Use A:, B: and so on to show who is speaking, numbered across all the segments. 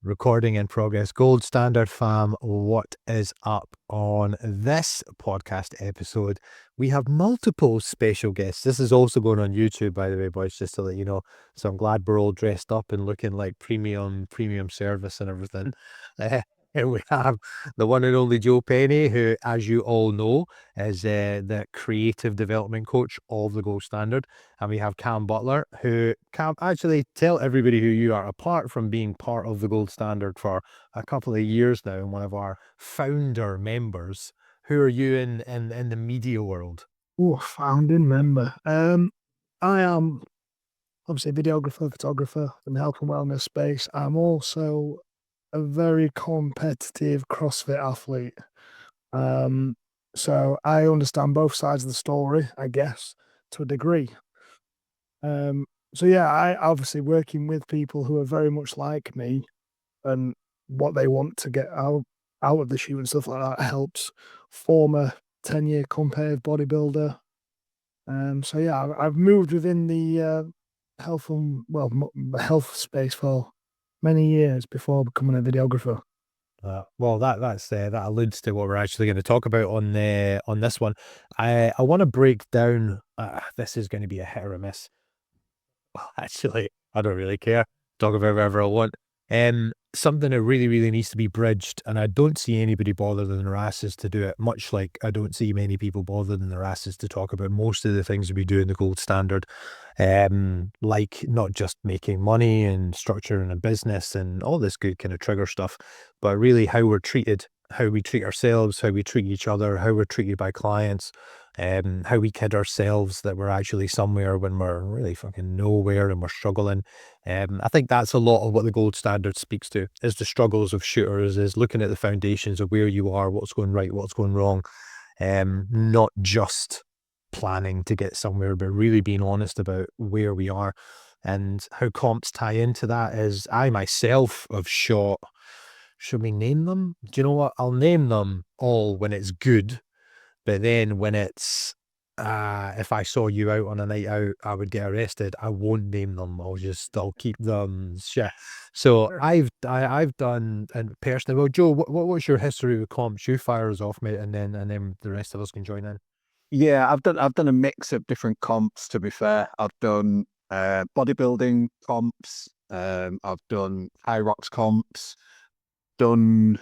A: Recording in progress. Gold Standard fam, what is up? On this podcast episode, we have multiple special guests. This is also going on YouTube, by the way, boys, just to let you know. So I'm glad we're all dressed up and looking like premium service and everything. Here we have the one and only Joe Penny, who, as you all know, is the creative development coach of the Gold Standard. And we have Cam Butler, who can actually tell everybody who you are, apart from being part of the Gold Standard for a couple of years now and one of our founder members. Who are you in the media world?
B: Oh, founding member. I am obviously a videographer, photographer in the health and wellness space. I'm also a very competitive CrossFit athlete. So I understand both sides of the story, I guess, to a degree. So yeah, I obviously working with people who are very much like me and what they want to get out of the shoe and stuff like that helps former 10-year competitive bodybuilder. So yeah, I've moved within the health and health space for many years before becoming a videographer.
A: Well, that alludes to what we're actually going to talk about on this one. I want to break down. This is going to be a hit or a miss. Well, actually, I don't really care. Talk about whatever I want. Something that really, really needs to be bridged, and I don't see anybody bothered in their asses to do it, much like I don't see many people bothered in their asses to talk about most of the things that we do in the Gold Standard. Like not just making money and structuring a business and all this good kind of trigger stuff, but really how we're treated, how we treat ourselves, how we treat each other, how we're treated by clients, how we kid ourselves that we're actually somewhere when we're really fucking nowhere and we're struggling. I think that's a lot of what the Gold Standard speaks to, is the struggles of shooters, is looking at the foundations of where you are, what's going right, what's going wrong, not just planning to get somewhere, but really being honest about where we are. And how comps tie into that is I myself have shot, should we name them? Do you know what? I'll name them all when it's good. But then when it's, if I saw you out on a night out, I would get arrested. I won't name them. I'll keep them shit. So
B: Sure.
A: I've done, and personally, well, Joe, what's your history with comps? You fire us off, mate, and then the rest of us can join in.
C: Yeah, I've done a mix of different comps, to be fair. I've done bodybuilding comps, I've done Hyrox comps, done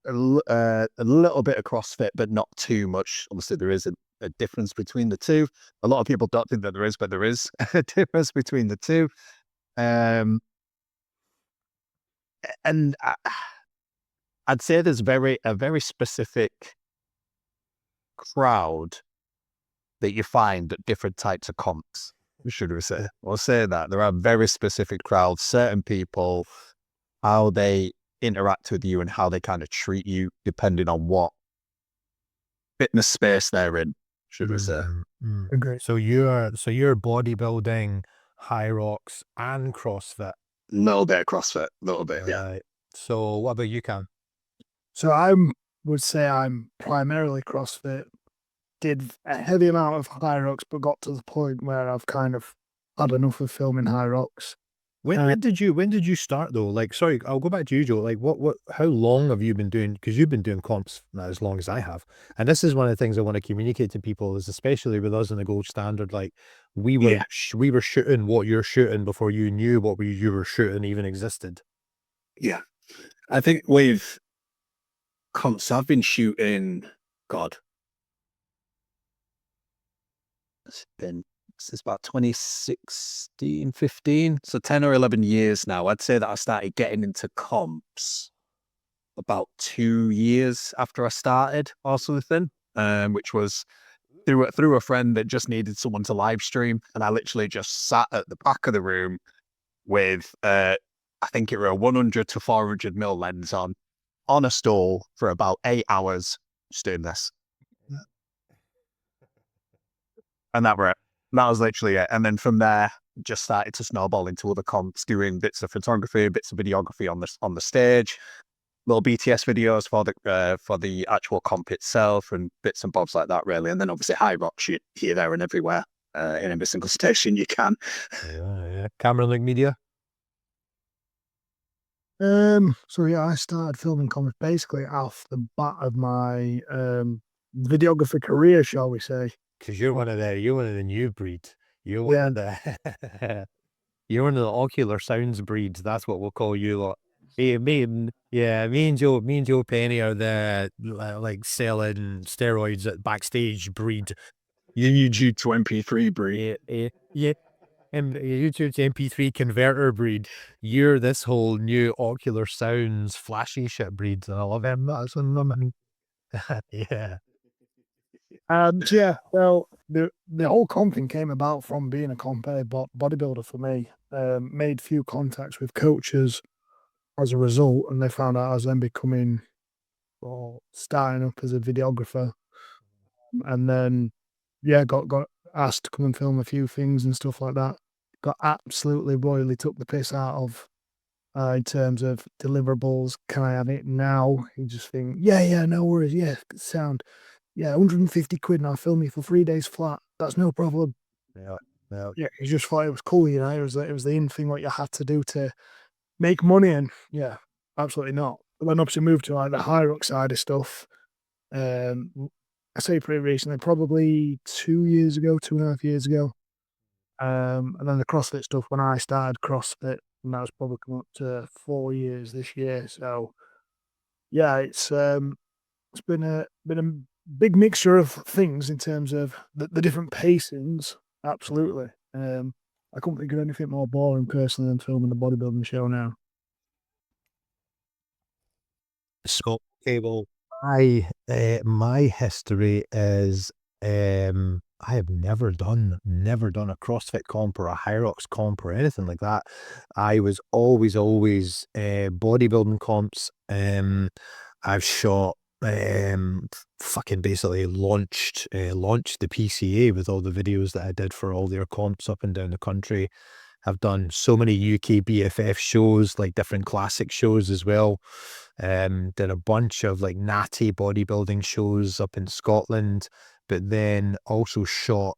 C: a little bit of CrossFit, but not too much. Obviously, there is a difference between the two. A lot of people don't think that there is, but there is a difference between the two. Um, and I'd say there's a very specific crowd that you find at different types of comps. Should we say? We'll say that there are very specific crowds, certain people, how they interact with you and how they kind of treat you, depending on what fitness space they're in. Should we say?
B: Agree.
A: So you're bodybuilding, Hyrox, and CrossFit.
C: A little bit of CrossFit, a little bit, yeah.
A: Right. So what about you, Cam?
B: So would say I'm primarily CrossFit. Did a heavy amount of Hyrox, but got to the point where I've kind of had enough of filming Hyrox.
A: When did you start though? Like, sorry, I'll go back to you, Joe. Like, how long have you been doing? Because you've been doing comps not as long as I have, and this is one of the things I want to communicate to people is, especially with us in the Gold Standard, like we were
C: Yeah.
A: we were shooting what you're shooting before you knew what you were shooting even existed.
C: Yeah. I think with comps, I've been shooting, God, since about 2016, 15, so 10 or 11 years now. I'd say that I started getting into comps about 2 years after I started or something, which was through a friend that just needed someone to live stream. And I literally just sat at the back of the room with, I think it were a 100 to 400 mil lens on a stool for about 8 hours just doing this. And that was literally it. And then from there, just started to snowball into other comps, doing bits of photography, bits of videography on the stage, little BTS videos for the actual comp itself, and bits and bobs like that, really. And then obviously Hyrox, here, there, and everywhere, in every single station you can.
A: Yeah. Camera Link Media.
B: So yeah, I started filming comics basically off the bat of my videographer career, shall we say.
A: Because you're one of the new breed. You're one
B: Yeah.
A: of the you're one of the ocular sounds breeds. That's what we'll call you lot. Me and Joe Penny are the like selling steroids at backstage breed.
C: You YouTube to MP3 breed.
A: Yeah. And YouTube's MP3 converter breed. You're this whole new ocular sounds flashy shit breed. And I love him. That's what I mean. Yeah.
B: And yeah, well, the whole comp thing came about from being a bodybuilder for me. Made few contacts with coaches as a result, and they found out I was then becoming or starting up as a videographer, and then yeah, got asked to come and film a few things and stuff like that. Got absolutely royally took the piss out of in terms of deliverables. Can I have it now? You just think, yeah, no worries, yeah, sound. Yeah, 150 quid and I'll film you for 3 days flat. That's no problem.
A: Yeah. Yeah.
B: Yeah, he just thought it was cool, you know. It was the in thing what you had to do to make money, and yeah, absolutely not. But then obviously moved to like the Hyrox side of stuff. Um, I say pretty recently, probably 2 years ago, 2.5 years ago. And then the CrossFit stuff when I started CrossFit, and that was probably come up to 4 years this year. So yeah, it's been a big mixture of things in terms of the different pacings. Absolutely. I couldn't think of anything more boring personally than filming the bodybuilding show now.
A: So, okay, well, my history is I have never done a CrossFit comp or a Hyrox comp or anything like that. I was always bodybuilding comps. I've shot fucking basically launched the PCA with all the videos that I did for all their comps up and down the country. I've done so many UK BFF shows, like different classic shows as well. Did a bunch of like natty bodybuilding shows up in Scotland, but then also shot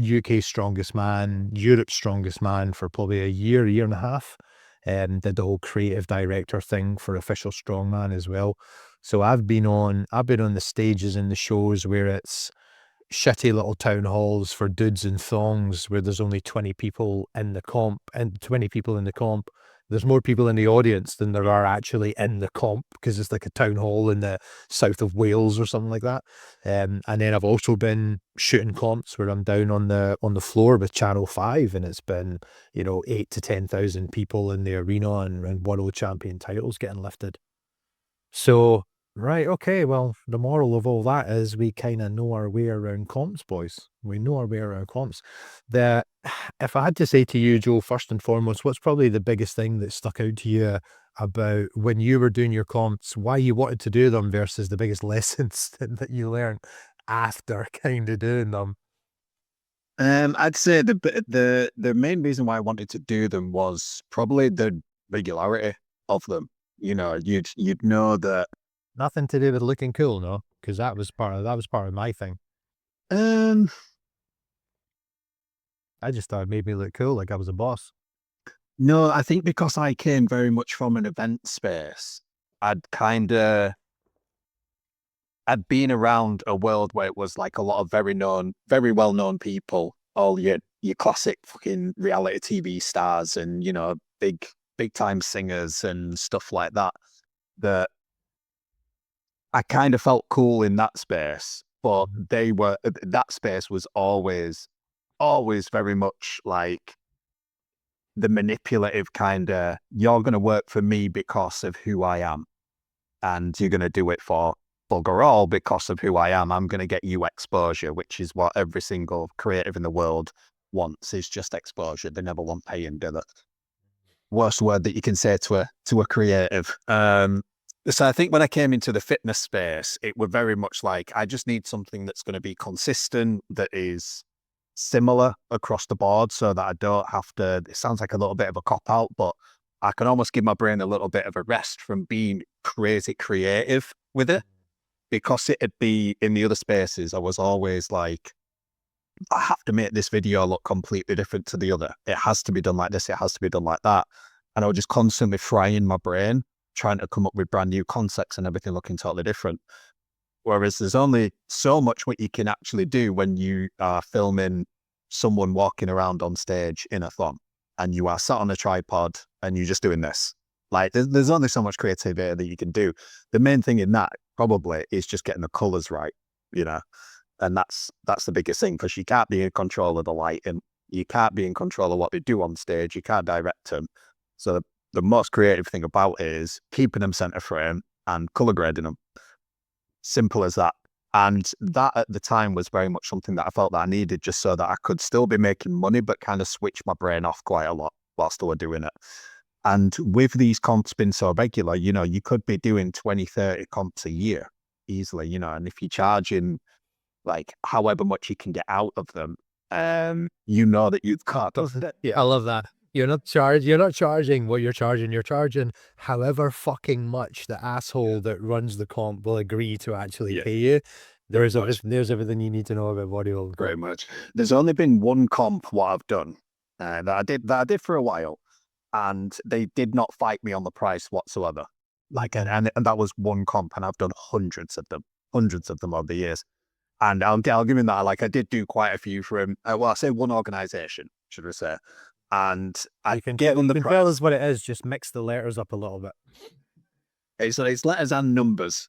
A: UK Strongest Man, Europe's Strongest Man for probably a year and a half. Did the whole creative director thing for Official Strongman as well. So I've been on the stages in the shows where it's shitty little town halls for dudes in thongs where there's only 20 people in the comp and 20 people in the comp. There's more people in the audience than there are actually in the comp because it's like a town hall in the south of Wales or something like that. And then I've also been shooting comps where I'm down on the floor with Channel 5 and it's been, 8 to 10,000 people in the arena and world champion titles getting lifted. So, right, okay, well, the moral of all that is we kind of know our way around comps, boys. We know our way around comps. If I had to say to you, Joe, first and foremost, what's probably the biggest thing that stuck out to you about when you were doing your comps, why you wanted to do them versus the biggest lessons that you learned after kind of doing them?
C: I'd say the main reason why I wanted to do them was probably the regularity of them. You'd know that.
A: Nothing to do with looking cool, no? Because that was part of my thing.
C: Um,
A: I just thought it made me look cool, like I was a boss.
C: no, I think because I came very much from an event space, I'd been around a world where it was like a lot of very well known people, all your classic fucking reality TV stars and, big time singers and stuff like that. That I kind of felt cool in that space, but that space was always very much like the manipulative kind of, you're going to work for me because of who I am. And you're going to do it for bugger all because of who I am. I'm going to get you exposure, which is what every single creative in the world wants, is just exposure. They never want paying, do they? Worst word that you can say to a creative. So I think when I came into the fitness space, it was very much like, I just need something that's going to be consistent, that is similar across the board so that I don't have to, it sounds like a little bit of a cop out, but I can almost give my brain a little bit of a rest from being crazy creative with it, because it'd be in the other spaces. I was always like, I have to make this video look completely different to the other. It has to be done like this. It has to be done like that. and I was just constantly frying my brain, trying to come up with brand new concepts and everything looking totally different. Whereas there's only so much what you can actually do when you are filming someone walking around on stage in a thong and you are sat on a tripod and you're just doing this. Like there's only so much creativity that you can do. The main thing in that probably is just getting the colors right, you know, and that's the biggest thing, because you can't be in control of the lighting, you can't be in control of what they do on stage, you can't direct them. So the most creative thing about it is keeping them center frame and color grading them. Simple as that. And that at the time was very much something that I felt that I needed, just so that I could still be making money, but kind of switch my brain off quite a lot whilst I was doing it. And with these comps being so regular, you know, you could be doing 20, 30 comps a year easily, you know, and if you're charging like however much you can get out of them, you know that you've got, doesn't it?
A: I love that. You're not charging what you're charging however fucking much the asshole that runs the comp will agree to actually pay you. There's everything you need to know about bodybuilding.
C: Very much. There's only been one comp what I've done that I did for a while, and they did not fight me on the price whatsoever. Like, and that was one comp, and I've done hundreds of them over the years. And I'll give him that. Like, I did do quite a few for him. Well, I say one organization, should I say? And I can get on the price.
A: Tell us what it is. Just mix the letters up a little bit.
C: So it's letters and numbers.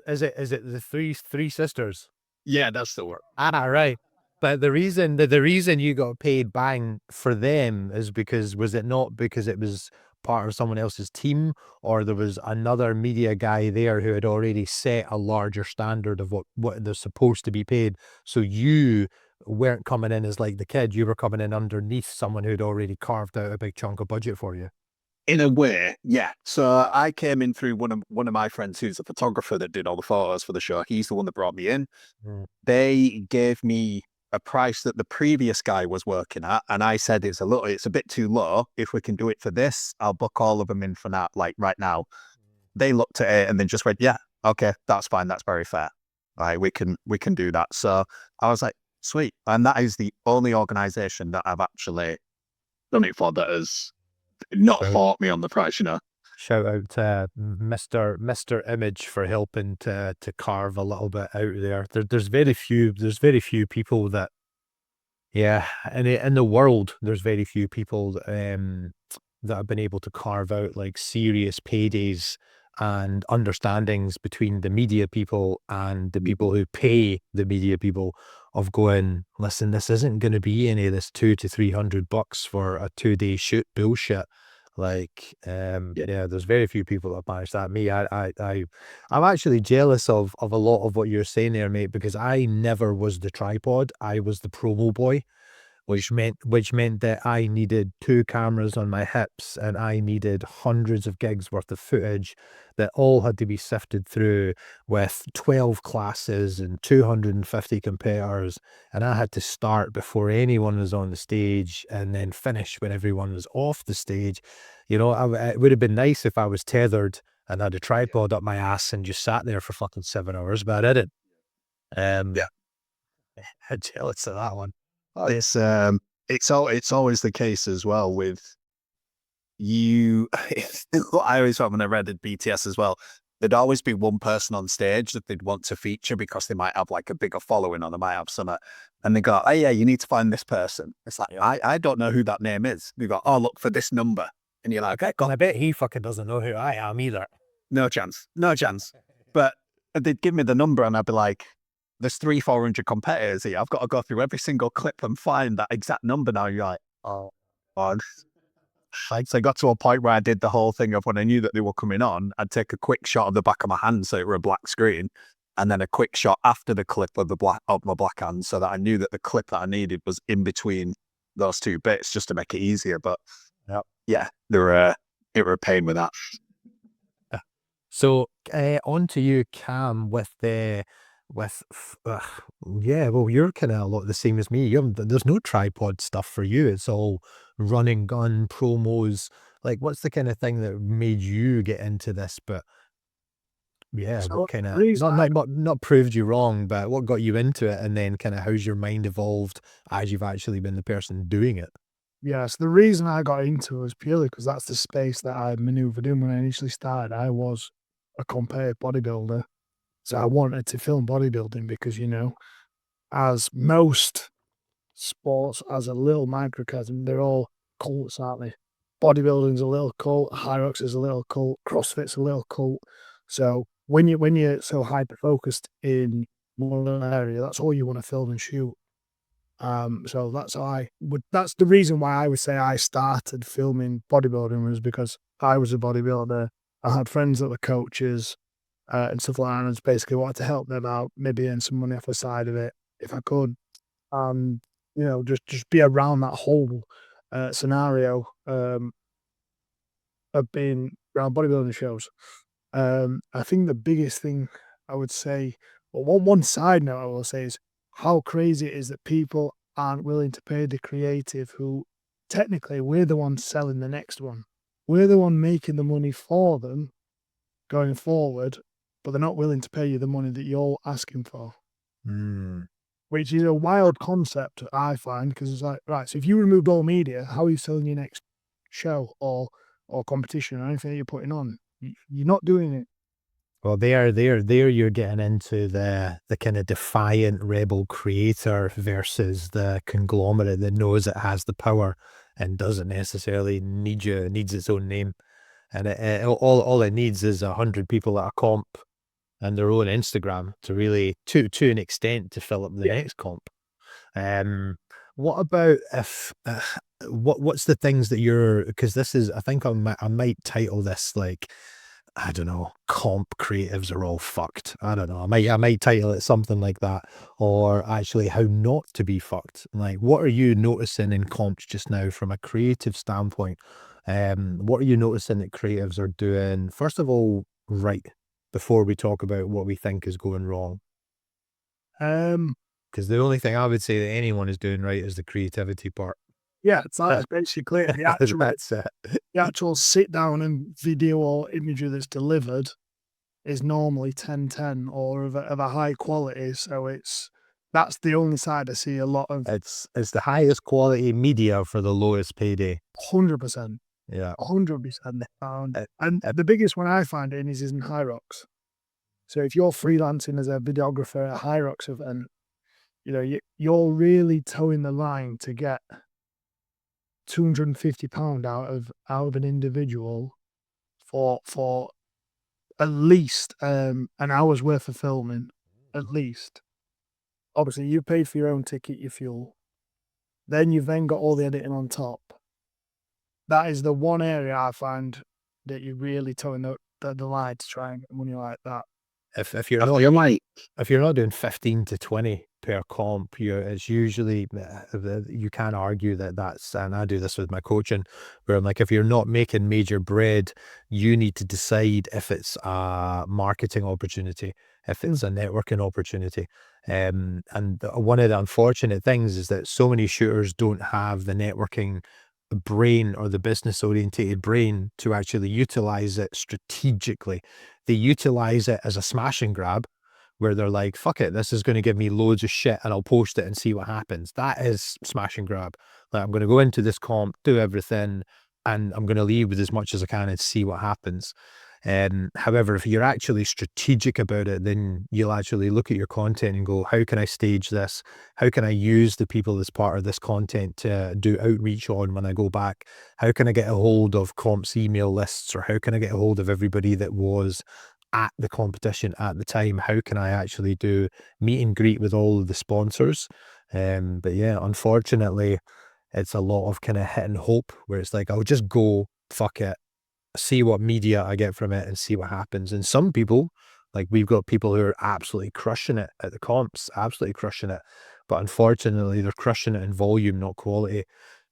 A: Is it the three sisters?
C: Yeah, that's the word.
A: Right. But the reason you got paid bang for them is because, was it not because it was part of someone else's team, or there was another media guy there who had already set a larger standard of what they're supposed to be paid? So you weren't coming in as like the kid, you were coming in underneath someone who'd already carved out a big chunk of budget for you.
C: In a way, yeah. So I came in through one of my friends who's a photographer that did all the photos for the show. He's the one that brought me in. They gave me a price that the previous guy was working at, and I said it's a bit too low. If we can do it for this, I'll book all of them in for now, like right now. They looked at it and then just went, yeah, okay, that's fine, that's very fair. Right, we can do that. So I was like, sweet. And that is the only organization that I've actually done it for that has not fought me on the price, you know.
A: Shout out to Mr. Image for helping to carve a little bit out there. There's very few people that, in the world, there's very few people that have been able to carve out like serious paydays and understandings between the media people and the people who pay the media people, of going, listen, this isn't going to be any of this $200 to $300 for a 2-day shoot bullshit. Like, there's very few people that have managed that. I'm actually jealous of a lot of what you're saying there, mate, because I never was the tripod. I was the promo boy, which meant that I needed 2 cameras on my hips, and I needed hundreds of gigs worth of footage that all had to be sifted through with 12 classes and 250 competitors. And I had to start before anyone was on the stage and then finish when everyone was off the stage. You know, it would have been nice if I was tethered and had a tripod up my ass and just sat there for fucking 7 hours, but I didn't. I'm jealous of that one.
C: It's always the case as well with you. I always thought when I read at BTS as well, there'd always be one person on stage that they'd want to feature because they might have like a bigger following, or they might have some, and they go, oh yeah, you need to find this person. It's like, I don't know who that name is. They go, oh, look for this number. And you're like, okay,
A: I bet he fucking doesn't know who I am either.
C: No chance. But they'd give me the number and I'd be like, there's 300-400 competitors here. I've got to go through every single clip and find that exact number now. You're like, oh, God. So I got to a point where I did the whole thing of, when I knew that they were coming on, I'd take a quick shot of the back of my hand so it were a black screen, and then a quick shot after the clip of my black hand, so that I knew that the clip that I needed was in between those 2 bits, just to make it easier. But yeah, they were a pain with that.
A: So on to you, Cam, well, you're kind of a lot the same as me. There's no tripod stuff for you. It's all run and gun promos. Like, what's the kind of thing that made you get into this? But
B: So
A: what kind of,
B: the reason
A: not proved you wrong, but what got you into it, and then kind of how's your mind evolved as you've actually been the person doing it?
B: Yeah, so the reason I got into it was purely because that's the space that I maneuvered in when I initially started. I was a competitive bodybuilder, so I wanted to film bodybuilding because, you know, as most sports, as a little microcosm, they're all cults, aren't they? Bodybuilding's a little cult, Hyrox is a little cult, CrossFit's a little cult. So when you're so hyper focused in one area, that's all you want to film and shoot. So that's the reason why I would say I started filming bodybuilding, was because I was a bodybuilder. I had friends that were coaches, and stuff like that, and I just basically wanted to help them out, maybe earn some money off the side of it if I could. You know, just be around that whole scenario of being around bodybuilding shows. I think the biggest thing I would say, well, one side note I will say, is how crazy it is that people aren't willing to pay the creative, who technically we're the ones selling the next one. We're the one making the money for them going forward, but they're not willing to pay you the money that you're asking for,
A: Mm.
B: which is a wild concept, I find, because it's like, right, so if you removed all media, how are you selling your next show or competition or anything that you're putting on? You're not doing it.
A: Well, there you're getting into the kind of defiant rebel creator versus the conglomerate that knows it has the power and doesn't necessarily need you. It needs its own name, and all it needs is 100 people at a comp and their own Instagram to really, to an extent, to fill up the next comp. What about if what's the things that you're, because this is, I think I might title this like, I don't know, comp creatives are all fucked. I don't know. I might title it something like that, or actually how not to be fucked. Like, what are you noticing in comps just now from a creative standpoint? What are you noticing that creatives are doing, first of all, right, before we talk about what we think is going wrong?
B: Um,
A: Because the only thing I would say that anyone is doing right is the creativity part.
B: yeah, it's like, it's basically
A: That's it.
B: the actual sit down and video or imagery that's delivered is normally 10/10 or of a high quality. So that's the only side I see a lot of.
A: It's the highest quality media for the lowest payday.
B: 100%,
A: Yeah.
B: 100%.
A: Uh,
B: And
A: uh,
B: the biggest one I find is in Hyrox. So if you're freelancing as a videographer at a Hyrox event, you know, you're really towing the line to get £250 out of an individual for at least an hour's worth of filming, at least. Obviously, you paid for your own ticket, your fuel. Then you've then got all the editing on top. That is the one area I find that you're really towing the line to try and get money like that.
A: if you're not, if you're not doing 15 to 20 per comp, it's usually, you can't argue that that's, and I do this with my coaching, where I'm like, if you're not making major bread, you need to decide if it's a marketing opportunity, if it's a networking opportunity. And one of the unfortunate things is that so many shooters don't have the networking brain or the business orientated brain to actually utilize it strategically. They utilize it as a smash and grab, where they're like, fuck it, this is going to give me loads of shit and I'll post it and see what happens. That is smash and grab. Like, I'm going to go into this comp, do everything, and I'm going to leave with as much as I can and see what happens. However, if you're actually strategic about it, then you'll actually look at your content and go, how can I stage this? How can I use the people that's part of this content to do outreach on when I go back? How can I get a hold of comps email lists, or how can I get a hold of everybody that was at the competition at the time? How can I actually do meet and greet with all of the sponsors? But yeah, unfortunately, it's a lot of kind of hit and hope, where it's like, I'll just go, fuck it, see what media I get from it and see what happens. And some people, like, we've got people who are absolutely crushing it at the comps, absolutely crushing it. But unfortunately, they're crushing it in volume, not quality.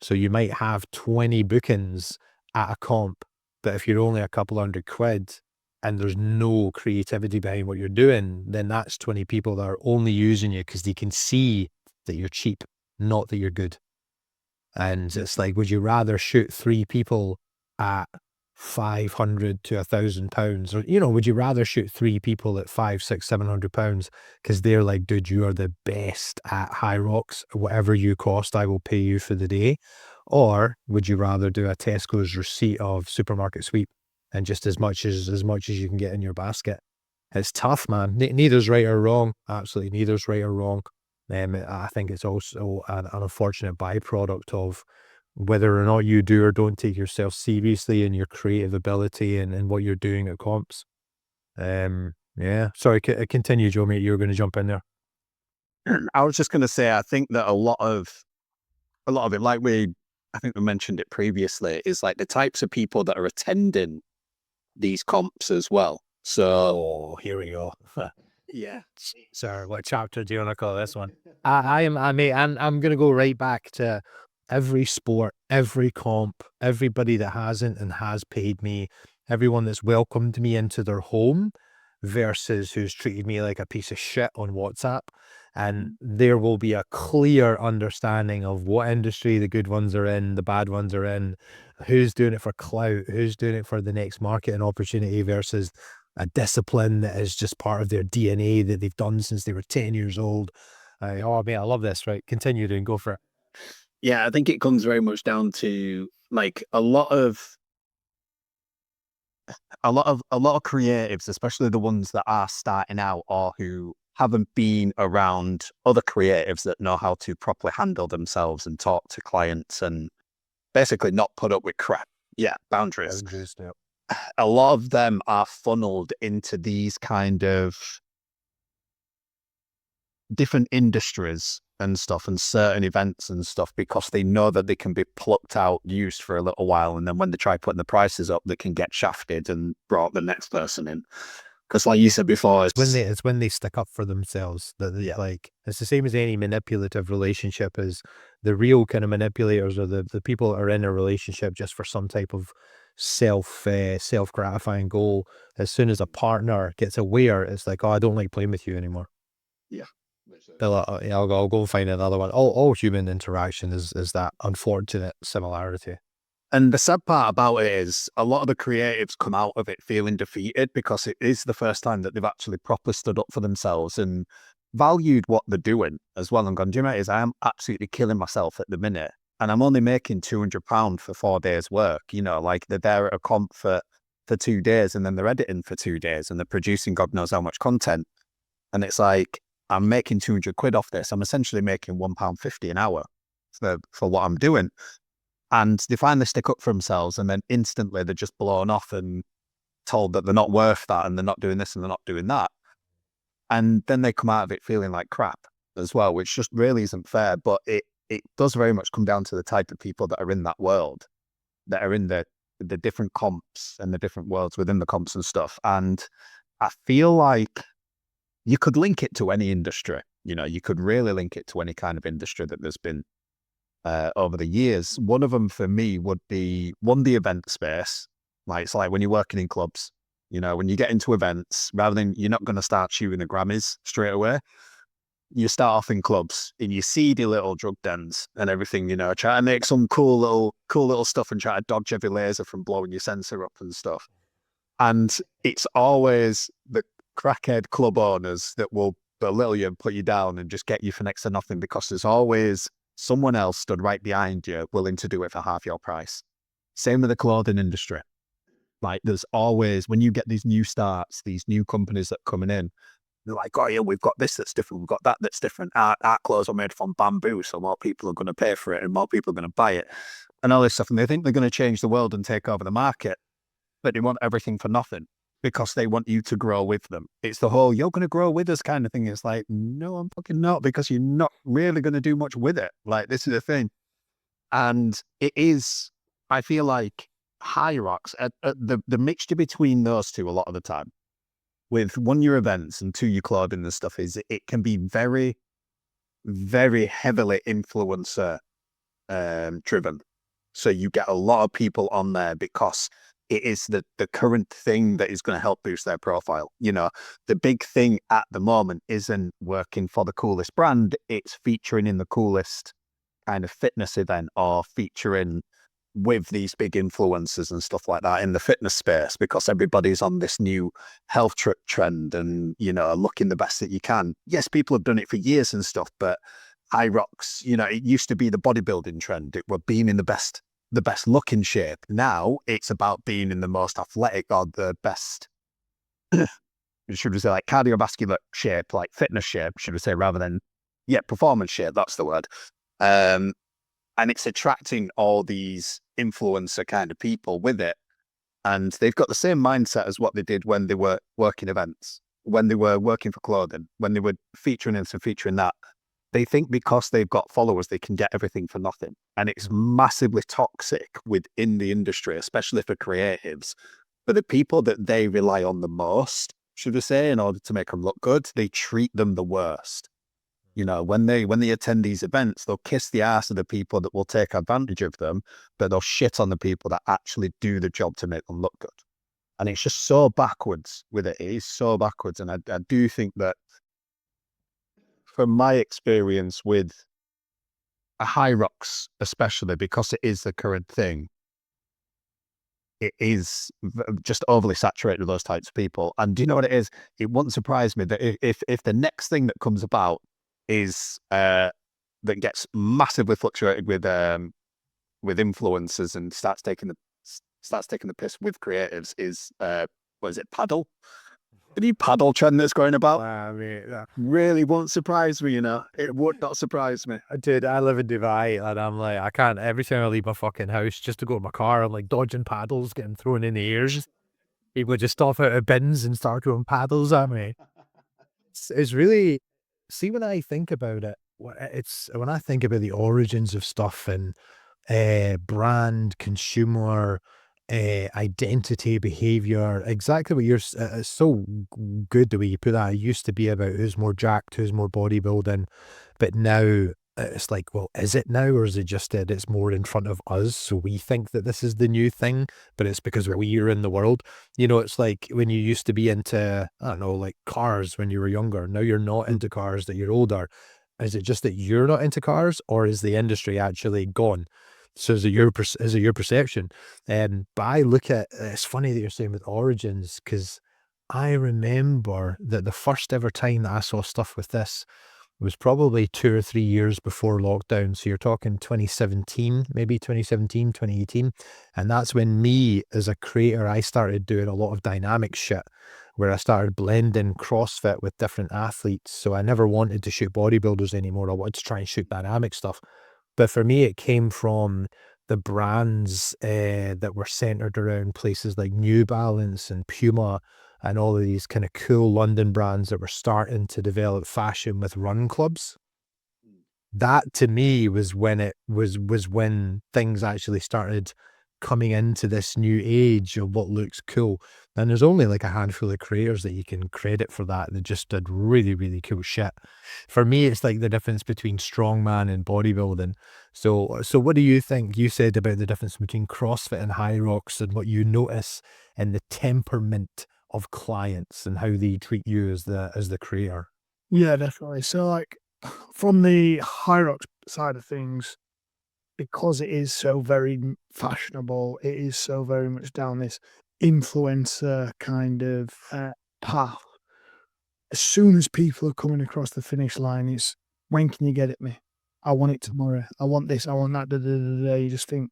A: So you might have 20 bookings at a comp, but if you're only a couple £100 and there's no creativity behind what you're doing, then that's 20 people that are only using you because they can see that you're cheap, not that you're good. And it's like, would you rather shoot 3 people at 500 to £1,000, or, you know, would you rather shoot 3 people at 500, 600, £700 because they're like, dude, you are the best at Hyrox, whatever you cost, I will pay you for the day? Or would you rather do a Tesco's receipt of supermarket sweep and just as much as you can get in your basket? It's tough, man. Neither's right or wrong. Absolutely, neither's right or wrong. I think it's also an unfortunate byproduct of whether or not you do or don't take yourself seriously in your creative ability and what you're doing at comps. Yeah. Sorry, continue, Joe, mate. You were going to jump in there.
C: I was just going to say, I think that a lot of it, like I think we mentioned it previously, is like the types of people that are attending these comps as well. So,
A: Oh, here we go.
C: yeah.
A: Sorry, what chapter do you want to call this one? I'm going to go right back to every sport, every comp, everybody that hasn't and has paid me, everyone that's welcomed me into their home versus who's treated me like a piece of shit on WhatsApp. And there will be a clear understanding of what industry the good ones are in, the bad ones are in, who's doing it for clout, who's doing it for the next marketing opportunity versus a discipline that is just part of their DNA that they've done since they were 10 years old. Oh, man, I love this. Right. Continue and go for it.
C: Yeah, I think it comes very much down to like a lot of creatives, especially the ones that are starting out or who haven't been around other creatives that know how to properly handle themselves and talk to clients and basically not put up with crap. Yeah, boundaries. A lot of them are funneled into these kind of different industries and stuff and certain events and stuff because they know that they can be plucked out, used for a little while, and then when they try putting the prices up, they can get shafted and brought the next person in. Because like you said before,
A: it's when they stick up for themselves that like it's the same as any manipulative relationship. Is the real kind of manipulators or the people that are in a relationship just for some type of self gratifying goal. As soon as a partner gets aware, it's like, oh, I don't like playing with you anymore.
C: Yeah.
A: They're like, oh, yeah, I'll go and find another one. All human interaction is that unfortunate similarity.
C: And the sad part about it is a lot of the creatives come out of it feeling defeated because it is the first time that they've actually properly stood up for themselves and valued what they're doing as well. And gone, do you know what it is? I am absolutely killing myself at the minute. And I'm only making £200 for 4 days work. You know, like they're there at a comp for 2 days and then they're editing for 2 days and they're producing God knows how much content. And it's like, I'm making 200 quid off this. I'm essentially making £1.50 an hour for what I'm doing. And they finally stick up for themselves and then instantly they're just blown off and told that they're not worth that and they're not doing this and they're not doing that. And then they come out of it feeling like crap as well, which just really isn't fair. But it does very much come down to the type of people that are in that world, that are in the different comps and the different worlds within the comps and stuff. And I feel like you could link it to any industry. You know, you could really link it to any kind of industry that there's been over the years. One of them for me would be the event space. Like it's like when you're working in clubs, you know, when you get into events, rather than you're not going to start shooting the Grammys straight away. You start off in clubs in your seedy little drug dens and everything, you know, try to make some cool little stuff and try to dodge every laser from blowing your sensor up and stuff. And it's always the crackhead club owners that will belittle you and put you down and just get you for next to nothing because there's always someone else stood right behind you willing to do it for half your price. Same with the clothing industry. Like there's always, when you get these new starts, these new companies that are coming in, they're like, oh yeah, we've got this that's different, we've got that that's different. Our clothes are made from bamboo, so more people are going to pay for it and more people are going to buy it and all this stuff. And they think they're going to change the world and take over the market, but they want everything for nothing because they want you to grow with them. It's the whole, you're going to grow with us kind of thing. It's like, no, I'm fucking not, because you're not really going to do much with it. Like, this is the thing. And it is, I feel like Hyrox, the mixture between those two a lot of the time, with one, your events, and two, your clothing and stuff, is it can be very, very heavily influencer driven. So you get a lot of people on there because it is the current thing that is going to help boost their profile. You know, the big thing at the moment isn't working for the coolest brand. It's featuring in the coolest kind of fitness event or featuring with these big influencers and stuff like that in the fitness space, because everybody's on this new health trend and, you know, looking the best that you can. Yes, people have done it for years and stuff, but Hyrox, you know, it used to be the bodybuilding trend. It were being in the best looking shape. Now it's about being in the most athletic or the best, should we say, like cardiovascular shape, like fitness shape, should we say, rather than, performance shape. That's the word. And it's attracting all these influencer kind of people with it. And they've got the same mindset as what they did when they were working events, when they were working for clothing, when they were featuring this and featuring that. They think because they've got followers, they can get everything for nothing. And it's massively toxic within the industry, especially for creatives. But the people that they rely on the most, should I say, in order to make them look good, they treat them the worst. You know, when they attend these events, they'll kiss the ass of the people that will take advantage of them, but they'll shit on the people that actually do the job to make them look good. And it's just so backwards with it. It is so backwards. And I do think that from my experience with a Hyrox, especially because it is the current thing, it is just overly saturated with those types of people. And do you know what it is? It wouldn't surprise me that if the next thing that comes about is that gets massively fluctuated with influencers and starts taking the piss with creatives is what is it, paddle? The new paddle trend that's going about.
A: I mean,
C: Really won't surprise me, you know. It would not surprise me.
A: dude, I live in Dubai and I'm like, I can't, every time I leave my fucking house just to go to my car, I'm like dodging paddles, getting thrown in the ears. People just stop out of bins and start throwing paddles at me. It's really, see, when I think about it, it's when I think about the origins of stuff and brand, consumer, identity, behavior, exactly what it's so good the way you put that. It used to be about who's more jacked, who's more bodybuilding, but now it's like, well, is it now, or is it just that it's more in front of us? So we think that this is the new thing, but it's because we're in the world. You know, it's like when you used to be into, I don't know, like cars when you were younger. Now you're not into cars, that you're older. Is it just that you're not into cars, or is the industry actually gone? So is it your perception? But I look at, it's funny that you're saying with origins, because I remember that the first ever time that I saw stuff with this was probably 2 or 3 years before lockdown. So you're talking 2017, maybe 2017, 2018. And that's when me as a creator, I started doing a lot of dynamic shit where I started blending CrossFit with different athletes. So I never wanted to shoot bodybuilders anymore. I wanted to try and shoot dynamic stuff. But for me, it came from the brands that were centered around places like New Balance and Puma and all of these kind of cool London brands that were starting to develop fashion with run clubs. That to me was when it was when things actually started coming into this new age of what looks cool. And there's only like a handful of creators that you can credit for that just did really, really cool shit. For me, it's like the difference between strongman and bodybuilding. So what do you think? You said about the difference between CrossFit and Hyrox and what you notice in the temperament of clients and how they treat you as the creator.
B: Yeah, definitely. So, like, from the Hyrox side of things, because it is so very fashionable, it is so very much down this influencer kind of path. As soon as people are coming across the finish line, it's, when can you get it me? I want it tomorrow. I want this. I want that. Da, da, da, da. You just think,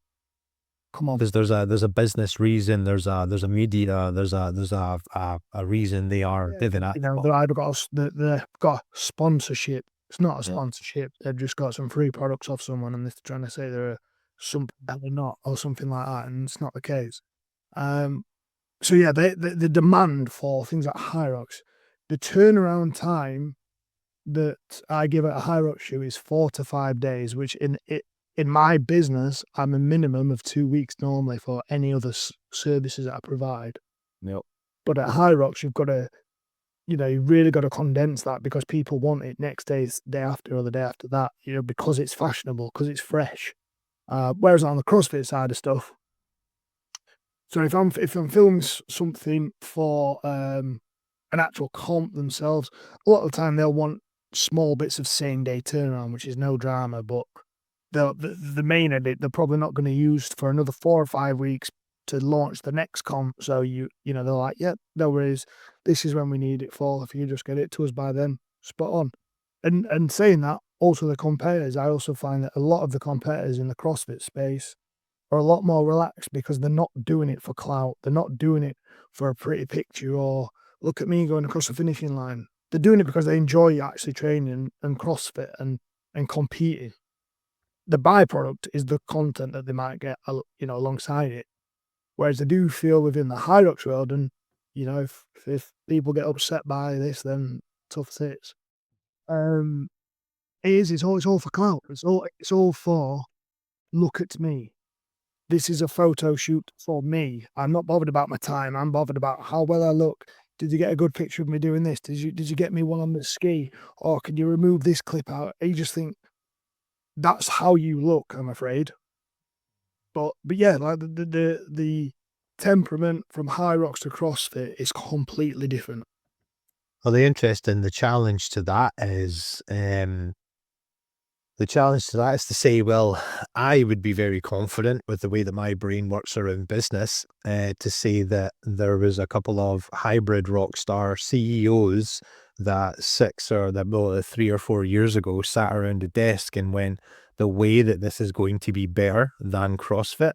B: come on.
A: Because there's a business reason, there's a media, there's a reason they are
B: Yeah,
A: living at.
B: you know, they've either got they've got sponsorship. It's not a
A: Yeah.
B: sponsorship. They've just got some free products off someone, and they're trying to say they're something that they're not, or something like that, and it's not the case. So yeah, the demand for things like Hyrox, the turnaround time that I give at a Hyrox shoe is 4 to 5 days, which in my business, I'm a minimum of 2 weeks normally for any other services that I provide.
A: Yep.
B: But at Hyrox, you've got to, you know, you really got to condense that because people want it next day after, or the day after that, you know, because it's fashionable, because it's fresh. Whereas on the CrossFit side of stuff, so if I'm filming something for an actual comp themselves, a lot of the time they'll want small bits of same day turnaround, which is no drama, but the main edit they're probably not going to use for another 4 or 5 weeks to launch the next comp. So you know, they're like, yeah, no worries, this is when we need it for. If you just get it to us by then, spot on. And saying that, also the competitors, I also find that a lot of the competitors in the CrossFit space are a lot more relaxed because they're not doing it for clout. They're not doing it for a pretty picture or look at me going across the finishing line. They're doing it because they enjoy actually training and CrossFit and competing. The byproduct is the content that they might get, alongside it. Whereas I do feel within the Hyrox world, and if people get upset by this, then tough tits. It's all for clout. It's all for look at me. This is a photo shoot for me. I'm not bothered about my time. I'm bothered about how well I look. Did you get a good picture of me doing this? Did you get me one on the ski? Or can you remove this clip out? You just think that's how you look, I'm afraid. But yeah, like the temperament from Hyrox to CrossFit is completely different.
A: Well, the challenge to that is, to say, well, I would be very confident with the way that my brain works around business, to say that there was a couple of hybrid rockstar CEOs that 3 or 4 years ago sat around a desk and went, the way that this is going to be better than CrossFit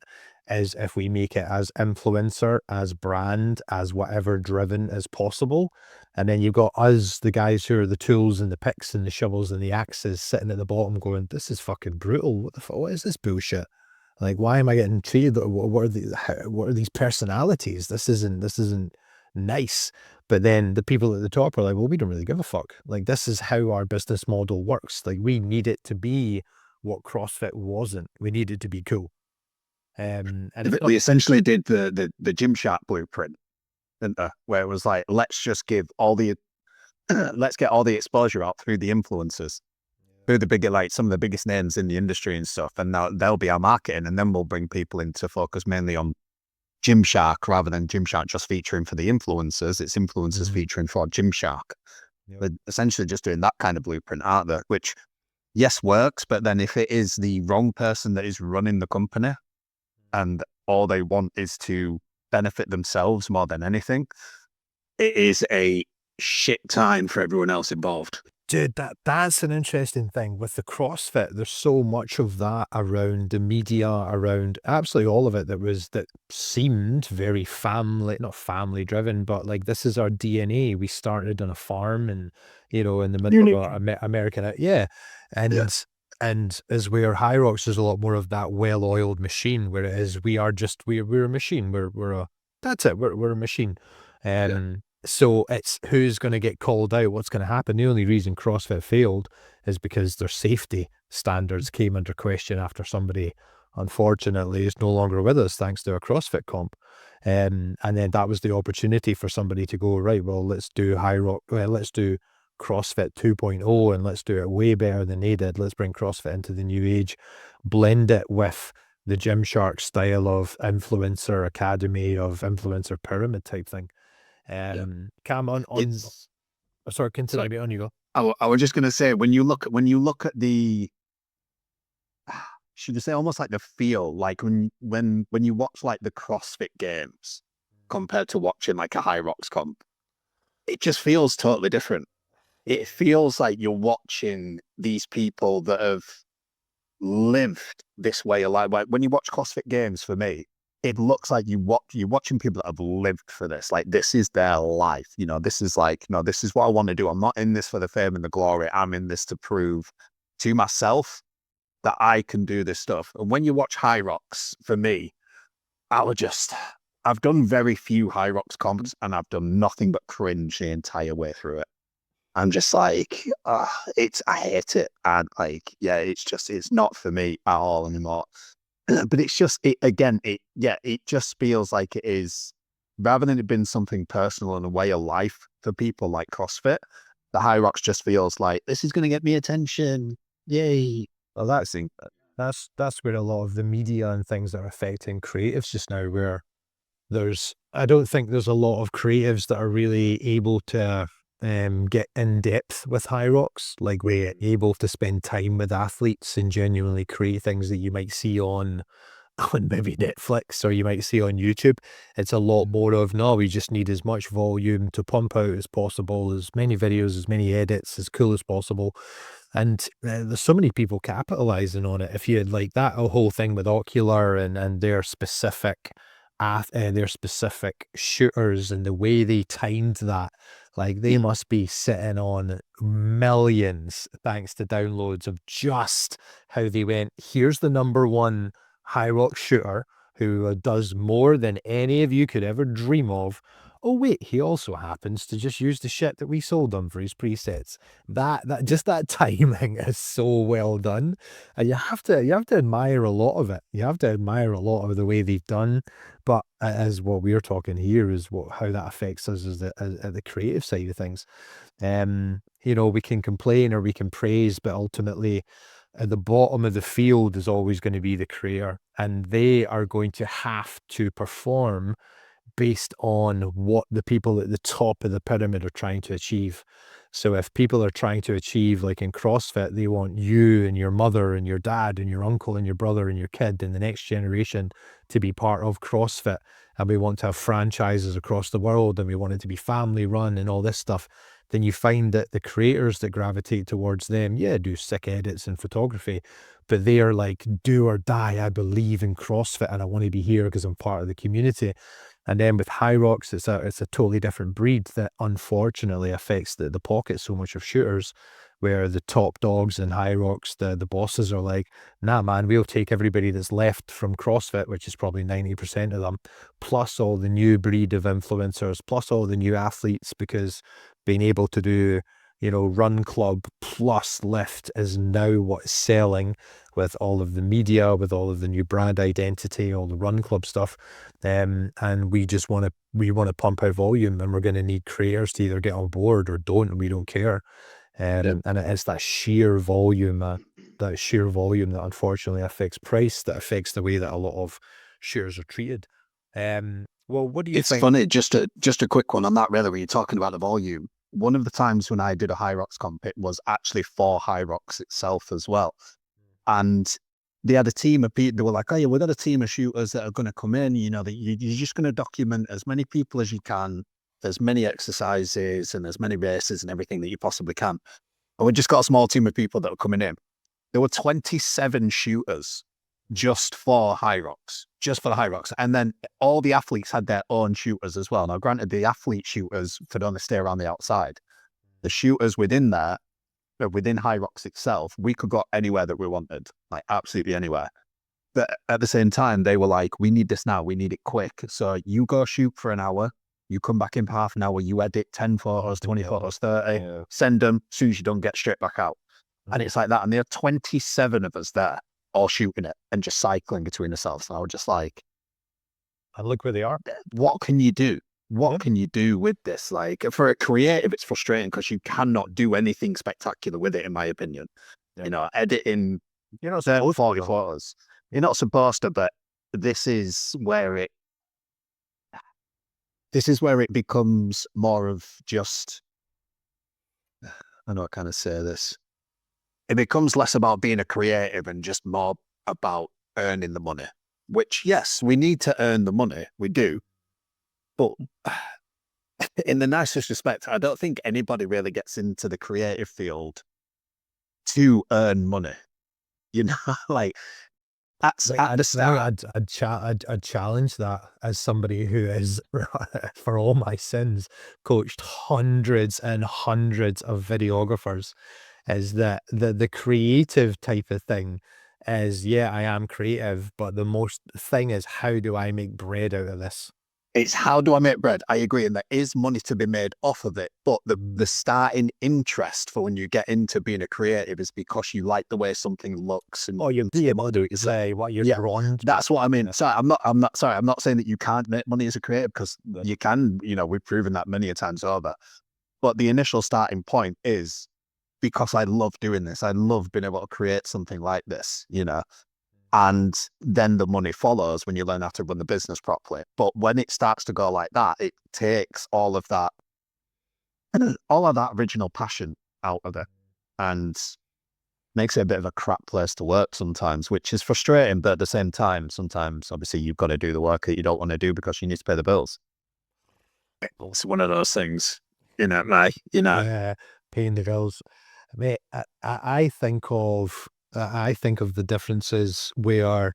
A: is if we make it as influencer, as brand, as whatever driven as possible. And then you've got us, the guys who are the tools and the picks and the shovels and the axes, sitting at the bottom going, this is fucking brutal. What the fuck? What is this bullshit? Like, why am I getting treated? What are these personalities? This isn't nice. But then the people at the top are like, well, we don't really give a fuck. Like, this is how our business model works. Like, we need it to be what CrossFit wasn't. We need it to be cool. And
C: we essentially did the Gymshark blueprint, didn't they? Where it was like, let's just give all the let's get all the exposure out through the influencers, through the bigger, like some of the biggest names in the industry and stuff, and now they'll be our marketing, and then we'll bring people in to focus mainly on Gymshark rather than Gymshark just featuring for the influencers. It's influencers featuring for Gymshark.
A: Yep.
C: But essentially just doing that kind of blueprint, aren't they? Which, yes, works, but then if it is the wrong person that is running the company and all they want is to benefit themselves more than anything, it is a shit time for everyone else involved.
A: Dude, that's an interesting thing. With the CrossFit, there's so much of that around the media, around absolutely all of it that seemed very not family driven, but like, this is our DNA. We started on a farm and, in the middle of American, yeah. And as where Hyrox, there's a lot more of that well-oiled machine, whereas we're a machine. That's it. We're a machine. So it's who's going to get called out, what's going to happen. The only reason CrossFit failed is because their safety standards came under question after somebody, unfortunately, is no longer with us thanks to a CrossFit comp. And then that was the opportunity for somebody to go, right, well, let's do let's do CrossFit 2.0 and let's do it way better than they did. Let's bring CrossFit into the new age, blend it with the Gymshark style of influencer academy, of influencer pyramid type thing. Cam, sorry, continue. On you go.
C: I was just going to say, when you look at the, should I say, almost like the feel, like when you watch like the CrossFit games compared to watching like a Hyrox comp, it just feels totally different. It feels like you're watching these people that have lived this way of life. Like when you watch CrossFit games, for me, it looks like you're watching people that have lived for this. Like, this is their life. This is like, no, this is what I want to do. I'm not in this for the fame and the glory. I'm in this to prove to myself that I can do this stuff. And when you watch Hyrox, for me, I've done very few Hyrox comps and I've done nothing but cringe the entire way through it. I'm just like, I hate it. And like, yeah, it's not for me at all anymore. But it's just, it just feels like it is, rather than it being something personal and a way of life for people like CrossFit, the Hyrox just feels like, this is going to get me attention. Yay.
A: Well, that's where a lot of the media and things that are affecting creatives just now, where I don't think there's a lot of creatives that are really able to get in depth with Hyrox. Like, we're able to spend time with athletes and genuinely create things that you might see on on maybe Netflix, or you might see on YouTube. It's a lot more of, no, we just need as much volume to pump out as possible, as many videos, as many edits, as cool as possible. And there's so many people capitalizing on it. If you had like that whole thing with Ocular and their specific shooters and the way they timed that, like they must be sitting on millions thanks to downloads of just how they went, here's the number one Hyrox shooter who does more than any of you could ever dream of. Oh wait, he also happens to just use the shit that we sold him for his presets. That timing is so well done, and you have to admire a lot of it. You have to admire a lot of the way they've done. But as what we're talking here is how that affects us as at the creative side of things. We can complain or we can praise, but ultimately, at the bottom of the field is always going to be the creator, and they are going to have to perform based on what the people at the top of the pyramid are trying to achieve. So if people are trying to achieve, like in CrossFit, they want you and your mother and your dad and your uncle and your brother and your kid and the next generation to be part of CrossFit. And we want to have franchises across the world, and we want it to be family run and all this stuff. Then you find that the creators that gravitate towards them, do sick edits and photography, but they are like, do or die, I believe in CrossFit and I want to be here because I'm part of the community. And then with Hyrox, it's a totally different breed that unfortunately affects the pocket so much of shooters, where the top dogs in Hyrox, the bosses are like, nah man, we'll take everybody that's left from CrossFit, which is probably 90% of them, plus all the new breed of influencers, plus all the new athletes, because being able to do, run club plus lift is now what's selling, with all of the media, with all of the new brand identity, all the run club stuff. And we want to pump out volume, and we're going to need creators to either get on board or don't, and we don't care. And it's that sheer volume that unfortunately affects price, that affects the way that a lot of shares are treated. Well, what do you
C: It's
A: think?
C: funny, just a quick one on that, really, when you're talking about the volume. One of the times when I did a Hyrox comp, it was actually for Hyrox itself as well. And they had a team of people. They were like, oh yeah, we've got a team of shooters that are going to come in, that you're just going to document as many people as you can, as many exercises and as many races and everything that you possibly can. And we just got a small team of people that were coming in. There were 27 shooters just for Hyrox, just for the Hyrox. And then all the athletes had their own shooters as well. Now, granted, the athlete shooters could only stay around the outside. The shooters within there, within Hyrox itself, we could go anywhere that we wanted, like absolutely anywhere. But at the same time, they were like, we need this now. We need it quick. So you go shoot for an hour. You come back in for half an hour. You edit 10 photos, 20 photos, 30, send them. As soon as you're done, get straight back out. And it's like that. And there are 27 of us there, all shooting it and just cycling between ourselves. And I was just like,
A: and look where they are.
C: what can you do? What can you do with this? Like, for a creative, it's frustrating because you cannot do anything spectacular with it, in my opinion. Editing, 30, 40 photos. You're not supposed to, but this is where it becomes more of just, I know I kind of say this. It becomes less about being a creative and just more about earning the money, which, yes, we need to earn the money. We do. But in the nicest respect, I don't think anybody really gets into the creative field to earn money. Like, that's at the start.
A: I'd challenge that as somebody who is, for all my sins, coached hundreds and hundreds of videographers, is that the creative type of thing is, I am creative, but the most thing is, how do I make bread out of this?
C: It's how do I make bread? I agree, and there is money to be made off of it. But the starting interest for when you get into being a creative is because you like the way something looks. And
A: you're able to say what you're drawn to.
C: That's what I mean. Sorry, I'm not saying that you can't make money as a creative, because you can. We've proven that many a times over. But the initial starting point is because I love doing this. I love being able to create something like this. And then the money follows when you learn how to run the business properly. But when it starts to go like that, it takes all of that original passion out of it. And makes it a bit of a crap place to work sometimes, which is frustrating. But at the same time, sometimes obviously you've got to do the work that you don't want to do because you need to pay the bills. It's one of those things,
A: Yeah, paying the bills. Mate, I think of the differences where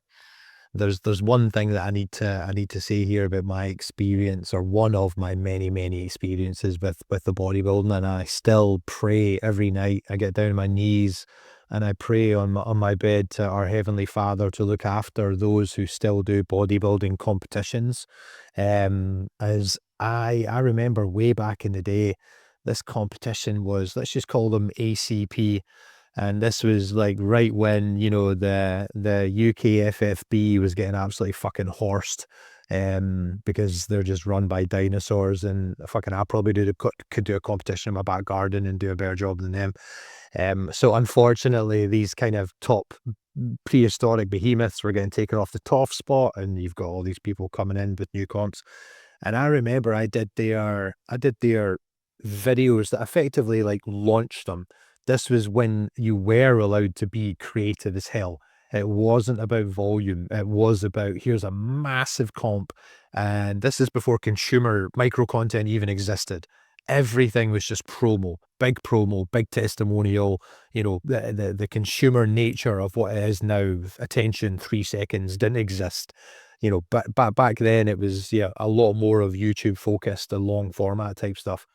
A: there's one thing that I need to say here about my experience, or one of my many experiences with the bodybuilding, and I still pray every night. I get down on my knees and I pray on my bed to our Heavenly Father to look after those who still do bodybuilding competitions. As I remember way back in the day, this competition was, let's just call them ACP. And this was like right when, the UKFFB was getting absolutely fucking horsed, because they're just run by dinosaurs, and fucking I probably could do a competition in my back garden and do a better job than them. So unfortunately, these kind of top prehistoric behemoths were getting taken off the top spot, and you've got all these people coming in with new comps. And I remember I did their videos that effectively like launched them. This was when you were allowed to be creative as hell. It wasn't about volume. It was about, here's a massive comp. And this is before consumer micro content even existed. Everything was just promo, big testimonial. The consumer nature of what it is now, attention, 3 seconds, didn't exist. But back then it was, a lot more of YouTube focused, the long format type stuff.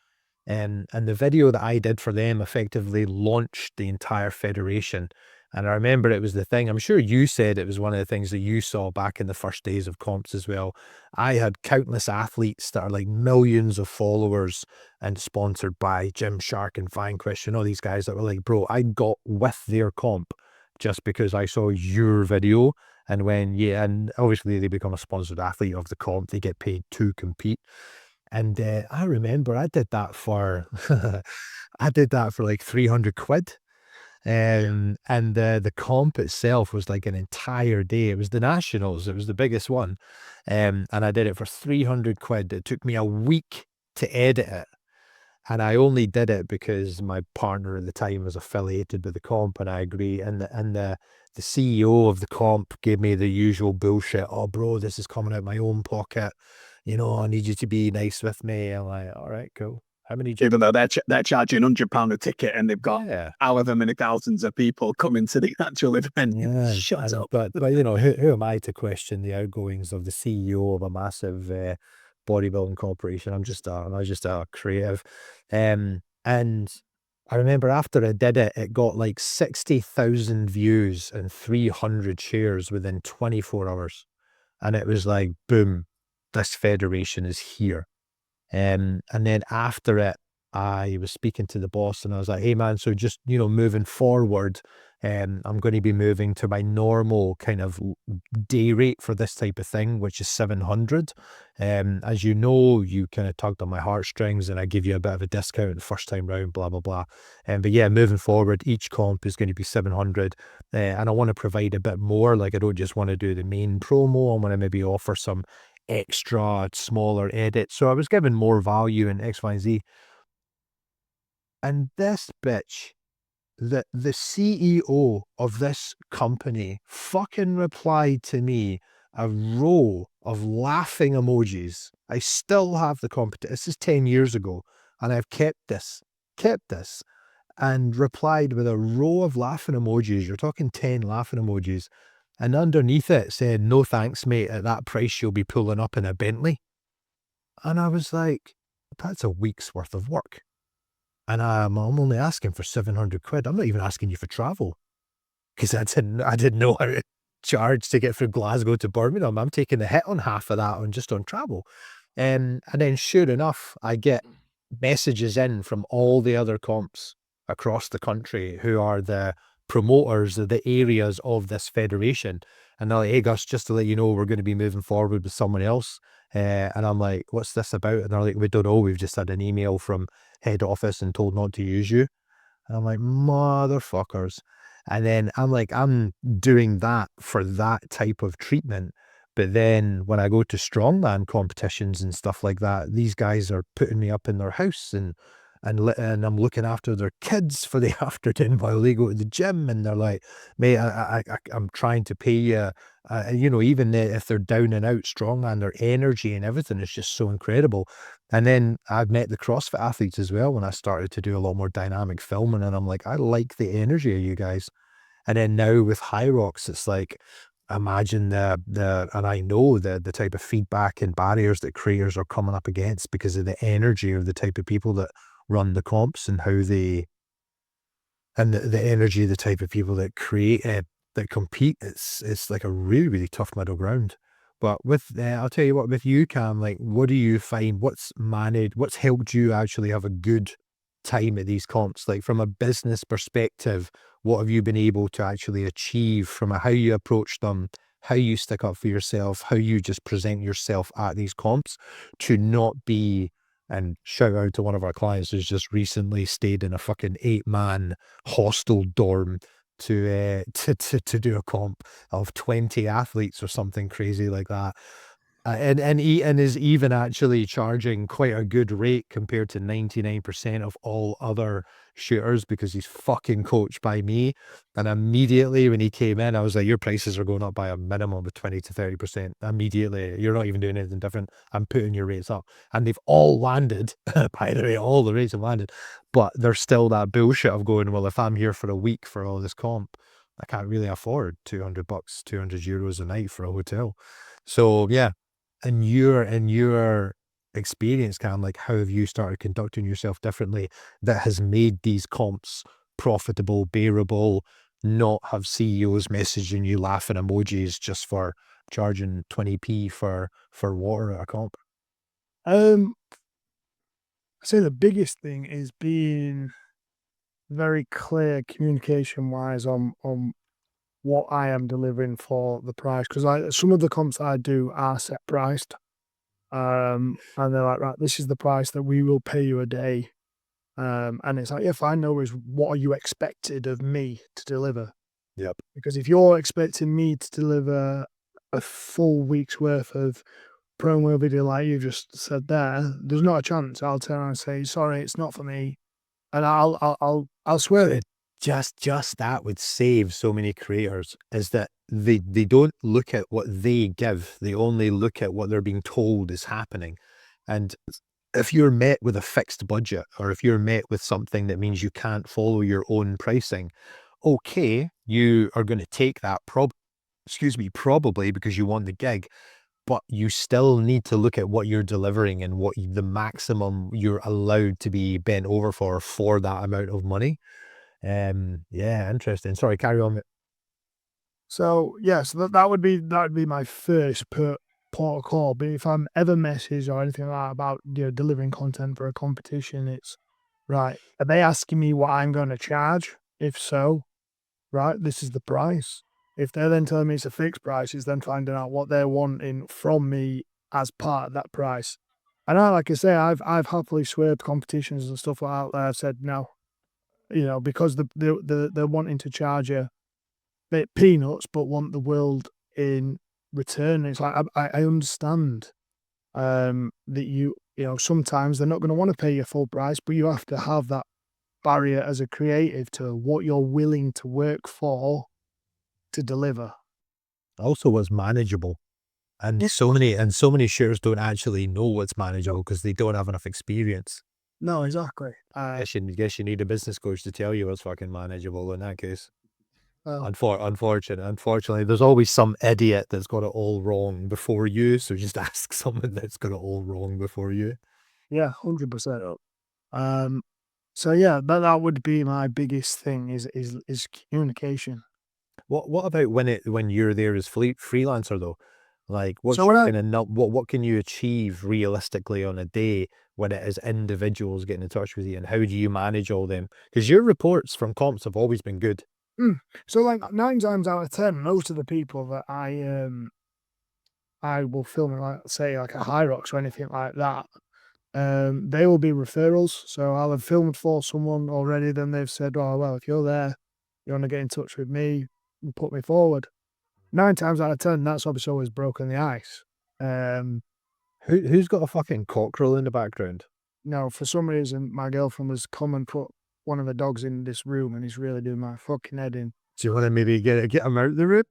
A: And the video that I did for them effectively launched the entire federation. And I remember it was the thing, I'm sure you said it was one of the things that you saw back in the first days of comps as well. I had countless athletes that are like millions of followers and sponsored by Gymshark and Vanquish and all these guys that were like, bro, I got with their comp just because I saw your video. And and obviously they become a sponsored athlete of the comp, they get paid to compete. And I remember I did that for, I did that for like 300 quid. And the comp itself was like an entire day. It was the Nationals. It was the biggest one. And I did it for 300 quid. It took me a week to edit it. And I only did it because my partner at the time was affiliated with the comp, and I agree. And the CEO of the comp gave me the usual bullshit. Oh, bro, this is coming out my own pocket. I need you to be nice with me. I'm like, all right, cool. How many?
C: Even though they're charging £100 a ticket and they've got however many thousands of people coming to the actual event.
A: Yeah,
C: Shut up.
A: But who am I to question the outgoings of the CEO of a massive bodybuilding corporation? I'm just a creative. And I remember after I did it, it got like 60,000 views and 300 shares within 24 hours. And it was like, boom, this federation is here. And then after it, I was speaking to the boss and I was like, hey man, so just, moving forward, I'm going to be moving to my normal kind of day rate for this type of thing, which is 700. As you know, you kind of tugged on my heartstrings and I give you a bit of a discount the first time round, blah, blah, blah. But yeah, moving forward, each comp is going to be 700. And I want to provide a bit more. Like, I don't just want to do the main promo. I want to maybe offer some extra smaller edits. So I was given more value in X, Y, and Z. And this bitch, the CEO of this company, fucking replied to me a row of laughing emojis. I still have the competition. This is 10 years ago, and I've kept this, and replied with a row of laughing emojis. You're talking 10 laughing emojis. And underneath it said, no thanks, mate. At that price, you'll be pulling up in a Bentley. And I was like, that's a week's worth of work. And I'm only asking for 700 quid. I'm not even asking you for travel. Because I didn't know how to charge to get from Glasgow to Birmingham. I'm taking the hit on half of that on travel. And then sure enough, I get messages in from all the other comps across the country who are the promoters of the areas of this federation. And they're like, hey Gus, just to let you know, we're going to be moving forward with someone else. And I'm like, what's this about? And they're like, we don't know. We've just had an email from head office and told not to use you. And I'm like, motherfuckers. And then I'm doing that for that type of treatment. But then when I go to strongman competitions and stuff like that, these guys are putting me up in their house and and I'm looking after their kids for the afternoon while they go to the gym, and they're like, mate, I'm trying to pay you. You know, even if they're down and out strong, and their energy and everything is just so incredible. And then I've met the CrossFit athletes as well when I started to do a lot more dynamic filming, and I'm like, I like the energy of you guys. And then now with Hyrox, it's like, imagine and I know the type of feedback and barriers that creators are coming up against because of the energy of the type of people that run the comps, and how they, and the energy of the type of people that create, that compete. It's like a really, really tough middle ground. But with, I'll tell you what, with you, Cam, like, what do you find, what's helped you actually have a good time at these comps? Like, from a business perspective, what have you been able to actually achieve from how you approach them, how you stick up for yourself, how you just present yourself at these comps, to not be, and shout out to one of our clients who's just recently stayed in a fucking 8-man hostel dorm to do a comp of 20 athletes or something crazy like that. And is even actually charging quite a good rate compared to 99% of all other shooters, because he's fucking coached by me. And immediately when he came in, I was like, your prices are going up by a minimum of 20 to 30%. Immediately, you're not even doing anything different. I'm putting your rates up. And they've all landed. By the way, all the rates have landed. But there's still that bullshit of going, well, if I'm here for a week for all this comp, I can't really afford $200, €200 a night for a hotel. So yeah, in your experience, Cam, like, how have you started conducting yourself differently that has made these comps profitable, bearable, not have CEOs messaging you laughing emojis just for charging 20p for water at a comp?
B: Um, I say the biggest thing is being very clear communication-wise on what I am delivering for the price, because some of the comps I do are set priced, and they're like, right, this is the price that we will pay you a day, and it's like, yeah, fine, no worries. What are you expected of me to deliver?
A: Yep.
B: Because if you're expecting me to deliver a full week's worth of promo video like you just said there, there's not a chance. I'll turn around and say, sorry, it's not for me, and I'll swear it.
A: Just that would save so many creators, is that they don't look at what they give, they only look at what they're being told is happening. And if you're met with a fixed budget, or if you're met with something that means you can't follow your own pricing, okay, you are going to take that probably because you want the gig, but you still need to look at what you're delivering and what the maximum you're allowed to be bent over for that amount of money. Yeah, interesting. Sorry, carry on.
B: So yeah, so that would be my first port of call. But if I'm ever messaged or anything like that about delivering content for a competition, it's right. Are they asking me what I'm going to charge? If so, right, this is the price. If they're then telling me it's a fixed price, it's then finding out what they're wanting from me as part of that price. And like I say, I've happily swerved competitions and stuff like that. I've said no, because they're wanting to charge you peanuts, but want the world in return. It's like I understand that sometimes they're not going to want to pay you full price, but you have to have that barrier as a creative to what you're willing to work for to deliver.
A: Also, what's manageable. And
B: Yeah.
A: so many shares don't actually know what's manageable because they don't have enough experience.
B: No, exactly.
A: Guess you need a business coach to tell you what's fucking manageable in that case.
B: Well,
A: Unfortunately, there's always some idiot that's got it all wrong before you. So just ask someone that's got it all wrong before you.
B: yeah, 100%. Um, so yeah, that would be my biggest thing is communication.
A: What about when you're there as freelancer though? Like,
B: So
A: what's
B: when I
A: kind of what can you achieve realistically on a day when it is individuals getting in touch with you, and how do you manage all them? Because your reports from comps have always been good.
B: so like 9 times out of 10, most of the people that I will film like say like a Hyrox or anything like that, they will be referrals. So I'll have filmed for someone already, then they've said, oh well, if you're there, you want to get in touch with me and put me forward. 9 times out of 10, that's obviously always broken the ice.
A: Who's got a fucking cockerel in the background?
B: No, for some reason, my girlfriend has come and put one of the dogs in this room, and he's really doing my fucking head in.
A: Do you want to maybe get him out of the room?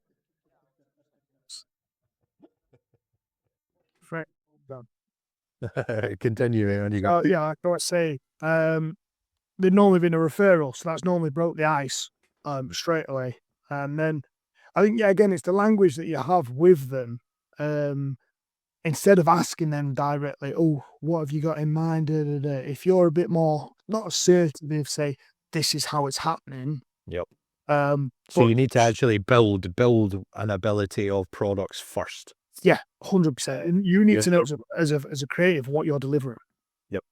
B: Right, done.
A: Continue on, you go.
B: Oh yeah, like I always say, they'd normally been a referral, so that's normally broke the ice straight away. And then I think, yeah, again, it's the language that you have with them. Instead of asking them directly, oh, what have you got in mind? Da, da, da. If you're a bit more not assertive, say this is how it's happening.
A: Yep.
B: So
A: So you need to actually build an ability of products first.
B: Yeah, 100%. And you need
A: Yeah.
B: to know as a creative what you're delivering.
A: Yep.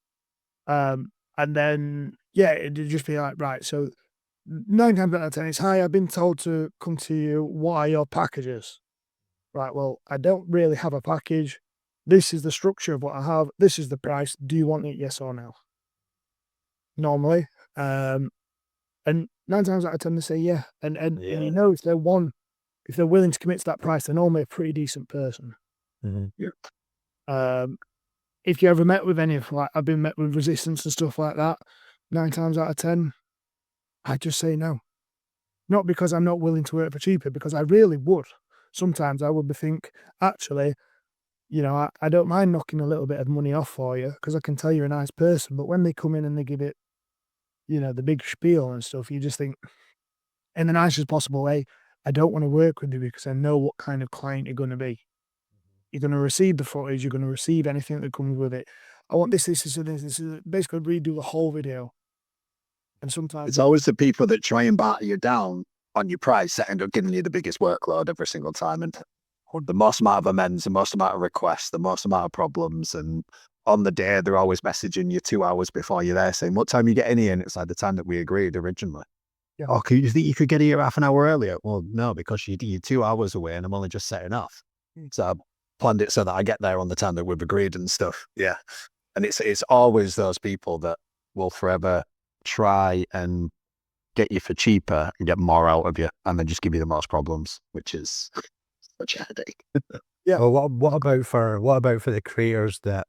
B: And then yeah, it'd just be like, right, so 9 times out of 10, it's hi, I've been told to come to you. What are your packages? Right, well, I don't really have a package. This is the structure of what I have. This is the price. Do you want it? Yes or no? Normally. And 9 times out of 10, they say yeah. And
A: Yeah.
B: you know, if they're willing to commit to that price, they're normally a pretty decent person.
A: Mhm.
B: If you ever met with any of, like, I've been met with resistance and stuff like that, 9 times out of 10, I just say no. Not because I'm not willing to work for cheaper, because I really would. Sometimes I would think, actually, you know, I don't mind knocking a little bit of money off for you because I can tell you're a nice person. But when they come in and they give it, you know, the big spiel and stuff, you just think, in the nicest possible way, I don't want to work with you because I know what kind of client you're going to be. You're going to receive the footage, you're going to receive anything that comes with it. I want this, basically redo the whole video. And sometimes
C: It's always the people that try and batter you down on your price that end up giving you the biggest workload every single time. And the most amount of amends, the most amount of requests, the most amount of problems. And on the day, they're always messaging you 2 hours before you're there saying, what time you getting here? And it's like the time that we agreed originally.
B: Yeah.
C: Oh, you think you could get here half an hour earlier? Well, no, because you're 2 hours away and I'm only just setting off. So I planned it so that I get there on the time that we've agreed and stuff. Yeah. And it's always those people that will forever try and get you for cheaper and get more out of you and then just give you the most problems, which is such a headache.
B: Yeah.
A: Well, what about for the creators that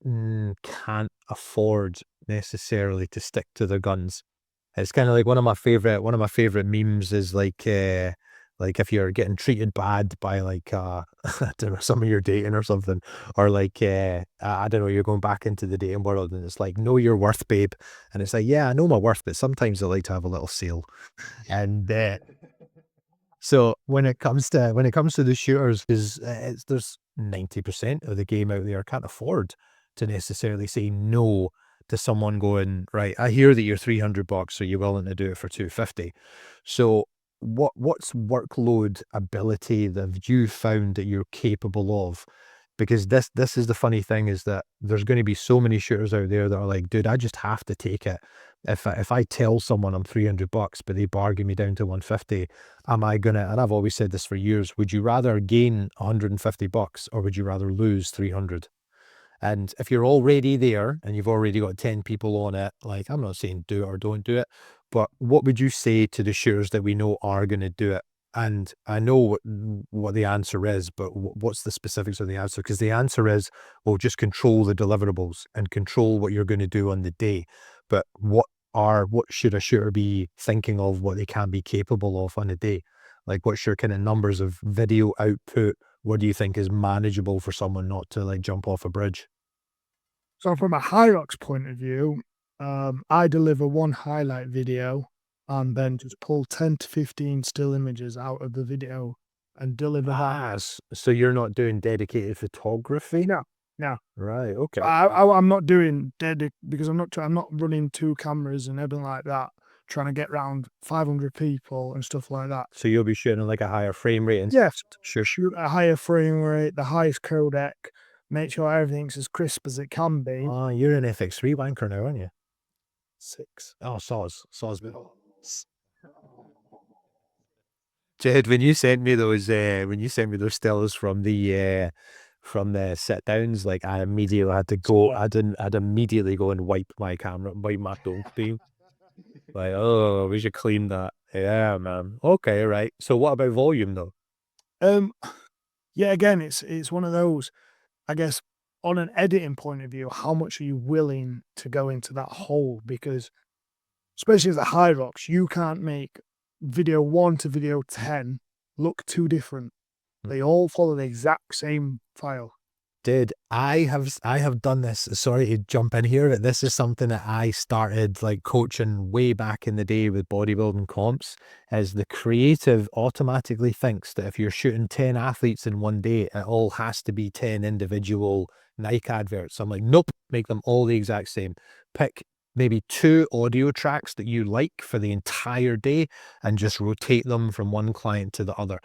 A: can't afford necessarily to stick to their guns? It's kind of like one of my favorite memes is like if you're getting treated bad by like I don't know, some of your dating or something, or like I don't know, you're going back into the dating world and it's like, know your worth, babe, and it's like, yeah, I know my worth, but sometimes I like to have a little sale, and so when it comes to the shooters, because there's 90% of the game out there can't afford to necessarily say no to someone going, right, I hear that you're $300, so you're willing to do it for 250. So what's workload ability that have you found that you're capable of? Because this is the funny thing, is that there's going to be so many shooters out there that are like, dude, I just have to take it. If I tell someone I'm $300, but they bargain me down to 150, am I gonna, and I've always said this for years, would you rather gain $150 or would you rather lose 300? And if you're already there and you've already got 10 people on it, like, I'm not saying do it or don't do it, but what would you say to the shooters that we know are going to do it? And I know what the answer is, but what's the specifics of the answer? Because the answer is, well, just control the deliverables and control what you're going to do on the day. But what should a shooter be thinking of, what they can be capable of on a day? Like, what's your kind of numbers of video output? What do you think is manageable for someone not to like jump off a bridge?
B: So from a Hyrox point of view, I deliver one highlight video and then just pull 10 to 15 still images out of the video and deliver that.
A: So you're not doing dedicated photography?
B: No, no.
A: Right, okay.
B: I'm not doing because I'm not running 2 cameras and everything like that, trying to get round 500 people and stuff like that.
A: So you'll be shooting like a higher frame rate and
B: Yes,
A: sure.
B: shoot a higher frame rate, the highest codec, make sure everything's as crisp as it can be.
A: Oh, you're an FX3 wanker now, aren't you?
B: 6.
A: Oh, saws. Jed, when you sent me those stills from the sit downs, like, I immediately had to go. I'd immediately go and wipe my camera, wipe my phone screen. Like, oh, we should clean that. Yeah, man. Okay, right. So what about volume though?
B: Yeah, again, it's one of those, I guess, on an editing point of view, how much are you willing to go into that hole? Because especially as a Hyrox, you can't make video 1 to video 10 look too different. They all follow the exact same file.
A: Dude, I have done this. Sorry to jump in here, but this is something that I started like coaching way back in the day with bodybuilding comps. Is the creative automatically thinks that if you're shooting 10 athletes in one day, it all has to be 10 individual Nike adverts. I'm like, nope, make them all the exact same. Pick maybe 2 audio tracks that you like for the entire day and just rotate them from one client to the other.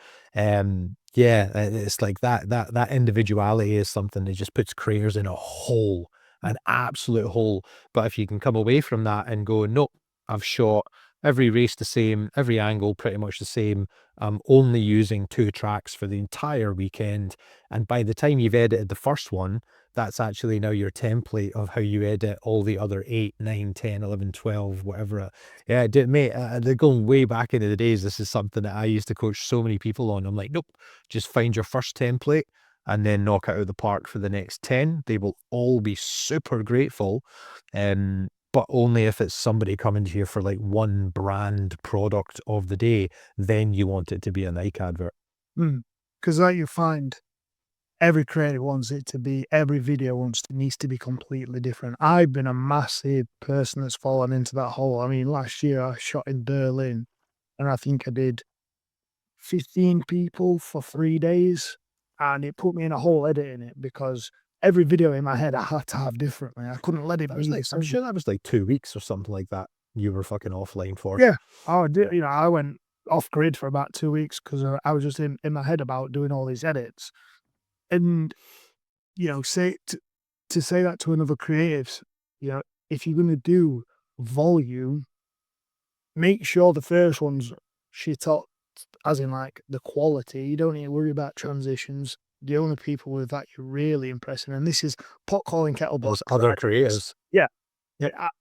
A: Yeah, it's like that individuality is something that just puts creators in a hole, an absolute hole. But if you can come away from that and go, nope, I've shot every race the same, every angle pretty much the same. I'm only using 2 tracks for the entire weekend. And by the time you've edited the first one, that's actually now your template of how you edit all the other 8, 9, 10, 11, 12, whatever. Yeah, mate, they're going way back into the days. This is something that I used to coach so many people on. I'm like, nope, just find your first template and then knock it out of the park for the next 10. They will all be super grateful. But only if it's somebody coming to you for like one brand product of the day, then you want it to be a Nike advert.
B: Because like you find every creator wants it to be, every video needs to be completely different. I've been a massive person that's fallen into that hole. I mean, last year I shot in Berlin and I think I did 15 people for 3 days, and it put me in a hole editing it because every video in my head I had to have differently. I couldn't let it be.
A: I'm sure that was like 2 weeks or something like that you were fucking offline for.
B: Yeah. I did, I went off grid for about 2 weeks because I was just in my head about doing all these edits. And, to say that to another creatives, if you're going to do volume, make sure the first one's shit hot, as in like the quality. You don't need to worry about transitions. The only people with that you're really impressing, and this is pot calling kettle black.
A: Those other creators.
B: Yeah.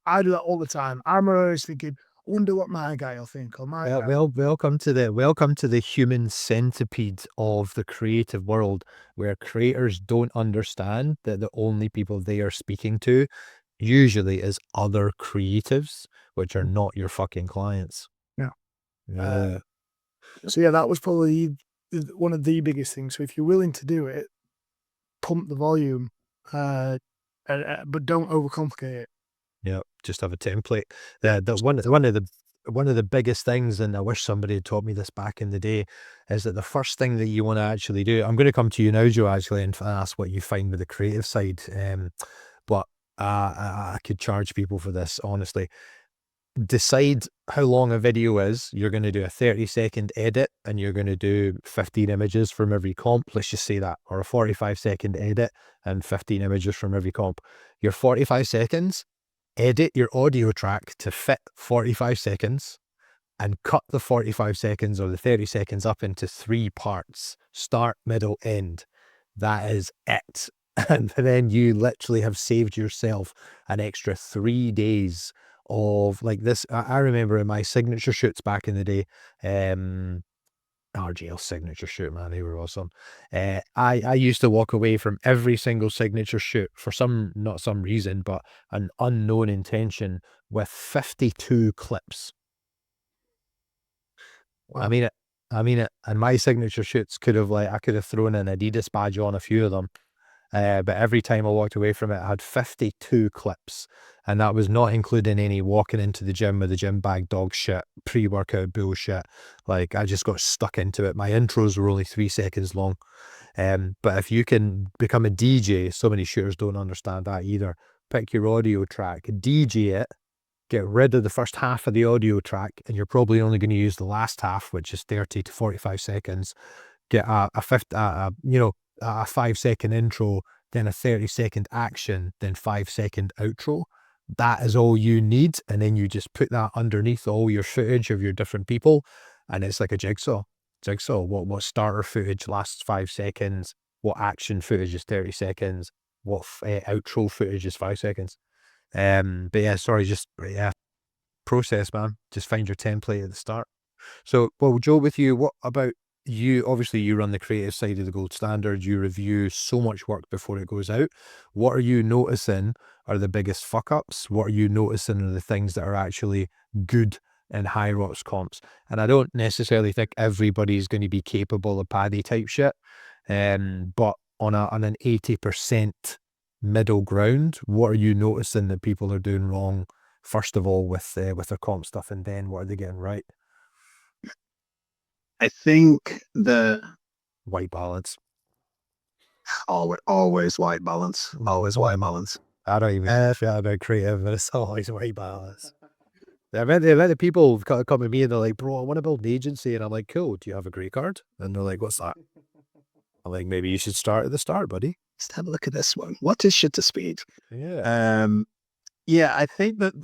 B: I do that all the time. I'm always thinking, I wonder what my guy will think, or my guy.
A: Well, welcome to the human centipede of the creative world, where creators don't understand that the only people they are speaking to usually is other creatives, which are not your fucking clients.
B: Yeah.
A: Yeah.
B: So yeah, that was probably one of the biggest things. So if you're willing to do it, pump the volume, but don't overcomplicate it.
A: Yeah, just have a template. One of the biggest things, and I wish somebody had taught me this back in the day, is that the first thing that you want to actually do. I'm going to come to you now, Joe, actually, and ask what you find with the creative side. But I could charge people for this, honestly. Decide how long a video is. You're going to do a 30-second edit and you're going to do 15 images from every comp. Let's just say that. Or a 45-second edit and 15 images from every comp. Your 45 seconds, edit your audio track to fit 45 seconds and cut the 45 seconds or the 30 seconds up into 3 parts. Start, middle, end. That is it. And then you literally have saved yourself an extra 3 days of like this. I remember in my signature shoots back in the day, RGL signature shoot, man, they were awesome. I used to walk away from every single signature shoot for not some reason, but an unknown intention with 52 clips. Wow. I mean it. And my signature shoots I could have thrown an Adidas badge on a few of them. But every time I walked away from it, I had 52 clips. And that was not including any walking into the gym with the gym bag dog shit, pre-workout bullshit. Like, I just got stuck into it. My intros were only 3 seconds long. But if you can become a DJ, so many shooters don't understand that either. Pick your audio track, DJ it, get rid of the first half of the audio track, and you're probably only going to use the last half, which is 30 to 45 seconds. Get a 5-second intro, then a 30-second action, then 5-second outro. That is all you need. And then you just put that underneath all your footage of your different people. And it's like a jigsaw. What starter footage lasts 5 seconds. What action footage is 30 seconds. What outro footage is 5 seconds. But yeah, sorry, process, man. Just find your template at the start. So, well, Joe, with you, what about you obviously you run the creative side of the Gold Standard. You review so much work before it goes out. What are you noticing are the biggest fuck ups? What are you noticing are the things that are actually good in Hyrox comps? And I don't necessarily think everybody's going to be capable of Paddy type shit. But on an 80% middle ground, what are you noticing that people are doing wrong? First of all, with their comp stuff, and then what are they getting right?
C: I think the
A: White balance.
C: always white balance. Always white balance.
A: I don't even care about creative, but it's always white balance. I bet the people come to me and they're like, bro, I want to build an agency. And I'm like, cool, do you have a grey card? And they're like, what's that? I'm like, maybe you should start at the start, buddy.
C: Let's have a look at this one. What is shutter speed?
A: Yeah.
C: Yeah, I think that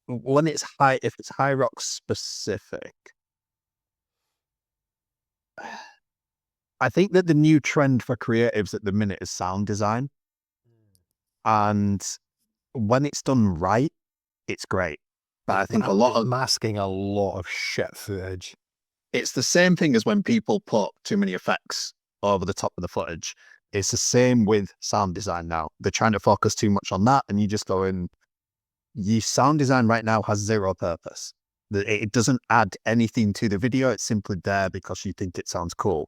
C: when it's if it's Hyrox specific, I think that the new trend for creatives at the minute is sound design. And when it's done right, it's great. But I think a lot of
A: masking a lot of shit footage.
C: It's the same thing as when people put too many effects over the top of the footage. It's the same with sound design now. They're trying to focus too much on that, and you just go in. Your sound design right now has zero purpose. It doesn't add anything to the video. It's simply there because you think it sounds cool.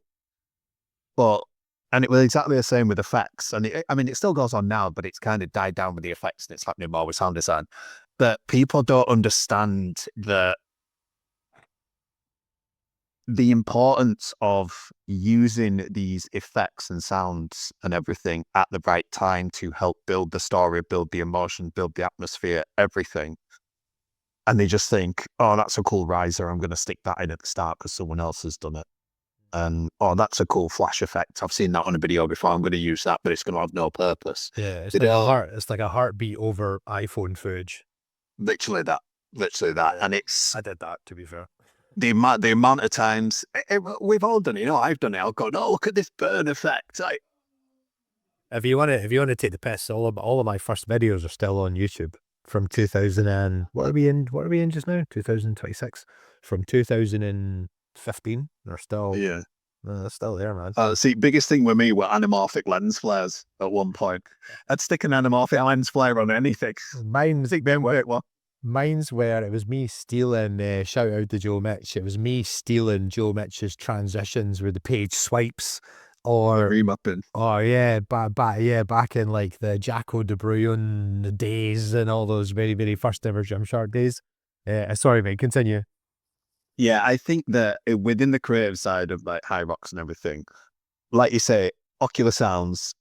C: And it was exactly the same with effects. And it still goes on now, but it's kind of died down with the effects, and it's happening more with sound design. But people don't understand the importance of using these effects and sounds and everything at the right time to help build the story, build the emotion, build the atmosphere, everything. And they just think, oh, that's a cool riser. I'm going to stick that in at the start because someone else has done it. And, oh, that's a cool flash effect. I've seen that on a video before. I'm going to use that, but it's going to have no purpose.
A: Yeah, it's like a heartbeat over iPhone footage.
C: Literally that. And
A: I did that, to be fair.
C: The amount of times we've all done it. I've done it. I'll go, no, look at this burn effect.
A: If you want to take the piss, all of my first videos are still on YouTube from 2000 and what are we in just now? 2026. From 2015. They're still they're still there, man.
C: See, biggest thing with me were anamorphic lens flares at one point. I'd stick an anamorphic lens flare on anything.
A: Mine's where it was me stealing, shout out to Joe Mitch, it was me stealing Joe Mitch's transitions where the page swipes or
C: remapping.
A: Oh yeah, back in like the Jacko De Bruyne days and all those very, very first ever Gymshark days. Sorry mate, continue.
C: Yeah, I think that within the creative side of like Hyrox and everything, like you say, Ocular Sounds,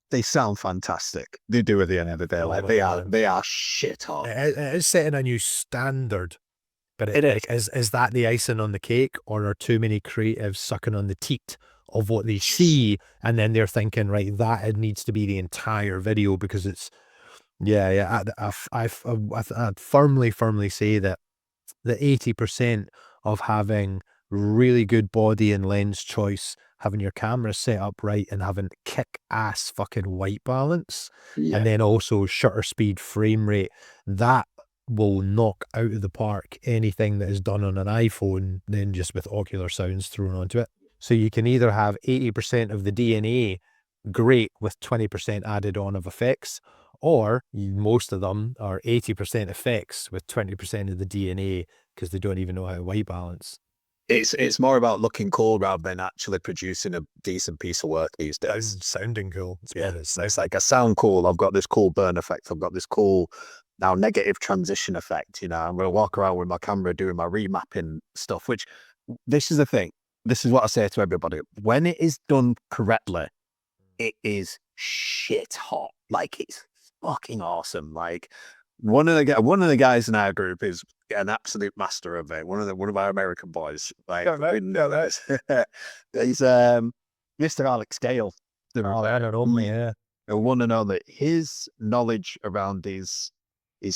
C: they sound fantastic. They do at the end of the day. Like they are shit hot.
A: It is setting a new standard, but is that the icing on the cake, or are too many creatives sucking on the teat of what they see, and then they're thinking, right, that it needs to be the entire video because it's I'd firmly say that the 80% of having really good body and lens choice, having your camera set up right, and having kick-ass fucking white balance, and then also shutter speed, frame rate, that will knock out of the park anything that is done on an iPhone, then just with Ocular Sounds thrown onto it. So you can either have 80% of the DNA great with 20% added on of effects, or most of them are 80% effects with 20% of the DNA because they don't even know how to white balance.
C: It's more about looking cool rather than actually producing a decent piece of work these days.
A: Sounding cool.
C: It's like I sound cool. I've got this cool burn effect. I've got this cool now negative transition effect. I'm going to walk around with my camera doing my remapping stuff, which this is the thing. This is what I say to everybody. When it is done correctly, it is shit hot. Like it's fucking awesome. Like one of the guys in our group is an absolute master of it. One of our American boys. Like he's Mr. Alex Gale.
A: I don't know me, yeah.
C: I want to know that his knowledge around his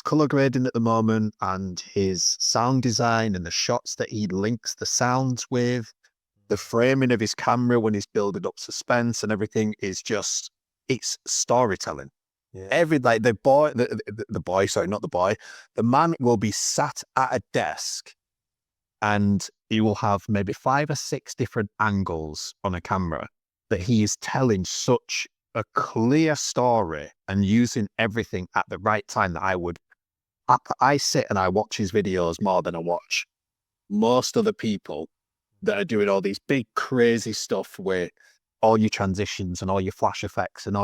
C: color grading at the moment and his sound design and the shots that he links the sounds with, the framing of his camera when he's building up suspense and everything is just, it's storytelling. Yeah. The man will be sat at a desk and he will have maybe 5 or 6 different angles on a camera that he is telling such a clear story and using everything at the right time that I sit and I watch his videos more than I watch most other people that are doing all these big crazy stuff with all your transitions and all your flash effects and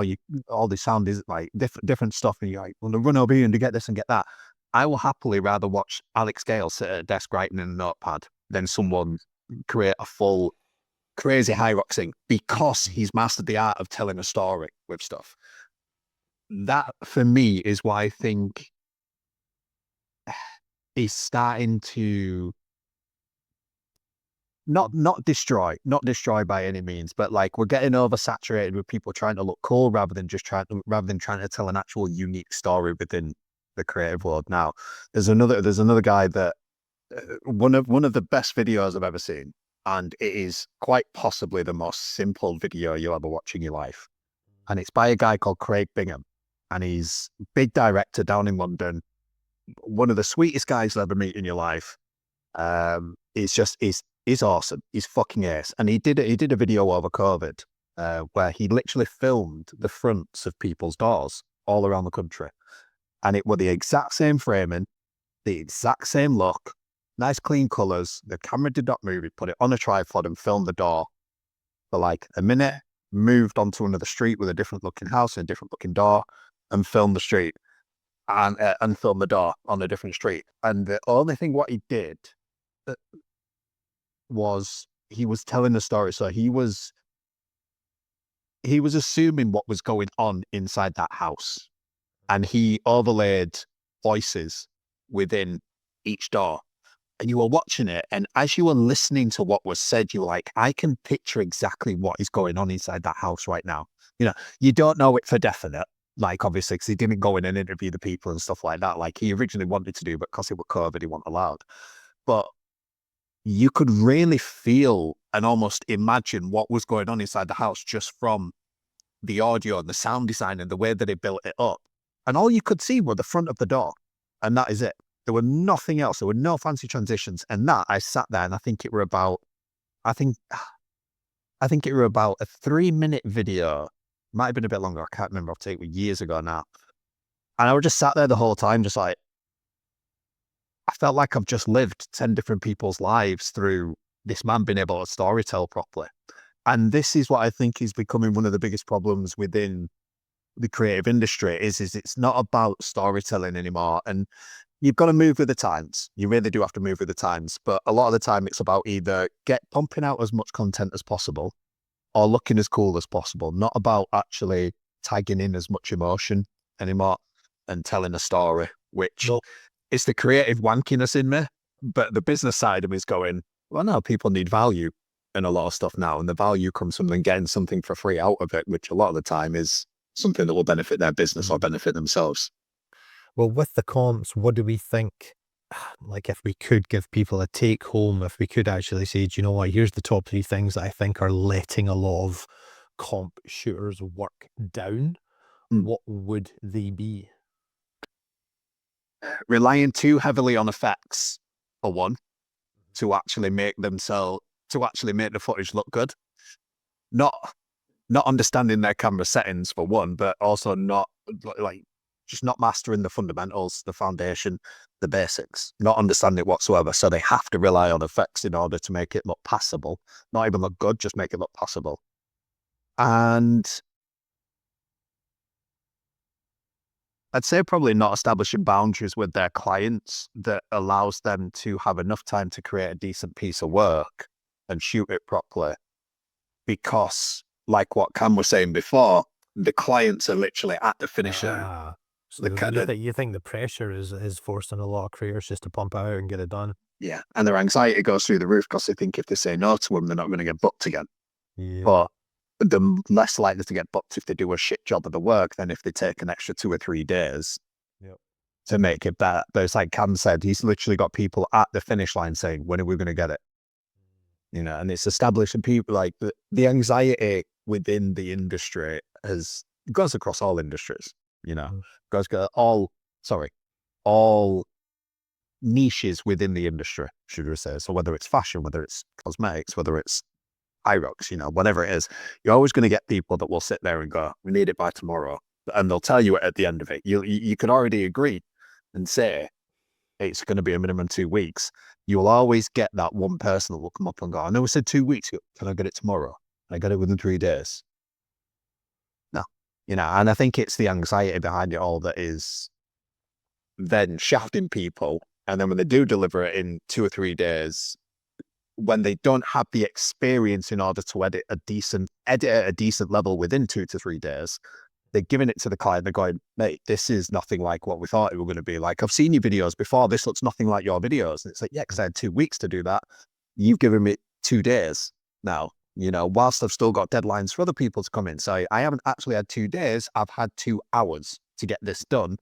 C: all the sound is like different stuff, and you're like, well, to run over here and to get this and get that. I will happily rather watch Alex Gale sit at a desk writing in a notepad than someone create a full crazy Hyrox thing, because he's mastered the art of telling a story with stuff. That for me is why I think he's starting to not destroy by any means, but like we're getting oversaturated with people trying to look cool rather than trying to tell an actual unique story within the creative world. Now, there's another guy that one of the best videos I've ever seen, and it is quite possibly the most simple video you'll ever watch in your life, and it's by a guy called Craig Bingham, and he's a big director down in London, one of the sweetest guys you'll ever meet in your life. He's awesome. He's fucking ace. And he did a video over COVID where he literally filmed the fronts of people's doors all around the country. And it were the exact same framing, the exact same look, nice clean colours. The camera did not move. He put it on a tripod and filmed the door for like a minute, moved onto another street with a different looking house and a different looking door, and filmed the street and filmed the door on a different street. And the only thing what he did was he was telling the story. So he was assuming what was going on inside that house, and he overlaid voices within each door. And you were watching it, and as you were listening to what was said, you were like, I can picture exactly what is going on inside that house right now. You know, you don't know it for definite, like obviously, because he didn't go in and interview the people and stuff like that, like he originally wanted to do, but because it was COVID, he wasn't allowed. But you could really feel and almost imagine what was going on inside the house just from the audio and the sound design and the way that they built it up. And all you could see were the front of the door, and that is it. There were nothing else. There were no fancy transitions. And that I sat there, and I think it were about a 3-minute video. Might have been a bit longer. I can't remember. I've taken it years ago now. And I was just sat there the whole time, just like, I felt like I've just lived 10 different people's lives through this man being able to storytell properly. And this is what I think is becoming one of the biggest problems within the creative industry is it's not about storytelling anymore. And you've got to move with the times. You really do have to move with the times. But a lot of the time it's about either pumping out as much content as possible or looking as cool as possible, not about actually tagging in as much emotion anymore and telling a story, which it's the creative wankiness in me. But the business side of me is going, well, no, people need value in a lot of stuff now. And the value comes from them getting something for free out of it, which a lot of the time is something that will benefit their business or benefit themselves.
A: Well, with the comps, what do we think? Like, if we could give people a take home, if we could actually say, do you know what, here's the top 3 things that I think are letting a lot of comp shooters work down, what would they be?
C: Relying too heavily on effects, for one, to actually make the footage look good. Not understanding their camera settings, for one, but also not mastering the fundamentals, the foundation, the basics, not understanding it whatsoever. So they have to rely on effects in order to make it look passable. Not even look good, just make it look passable. And I'd say probably not establishing boundaries with their clients that allows them to have enough time to create a decent piece of work and shoot it properly. Because, like what Cam was saying before, the clients are literally at the finisher.
A: So you think the pressure is forcing a lot of creators just to pump it out and get it done?
C: Yeah, and their anxiety goes through the roof because they think if they say no to them, they're not going to get booked again.
A: Yeah.
C: But they're less likely to get booked if they do a shit job of the work than if they take an extra 2 or 3 days to make it better. But it's like Cam said, he's literally got people at the finish line saying, when are we going to get it? You know, and it's establishing people like the anxiety within the industry goes across all industries, you know, all niches within the industry, should we say. So whether it's fashion, whether it's cosmetics, whether it's Hyrox, you know, whatever it is, you're always going to get people that will sit there and go, we need it by tomorrow. And they'll tell you it at the end of it. You can already agree and say it's going to be a minimum 2 weeks. You'll always get that one person that will come up and go, I know we said 2 weeks. Can I get it tomorrow? Can I get it within 3 days? No, you know, and I think it's the anxiety behind it all that is then shafting people. And then when they do deliver it in 2 or 3 days, when they don't have the experience in order to edit at a decent level within 2 to 3 days, they're giving it to the client. They're going, mate, this is nothing like what we thought it were going to be. Like, I've seen your videos before. This looks nothing like your videos. And it's like, yeah, because I had 2 weeks to do that. You've given me 2 days now, you know, whilst I've still got deadlines for other people to come in. So I haven't actually had 2 days. I've had 2 hours to get this done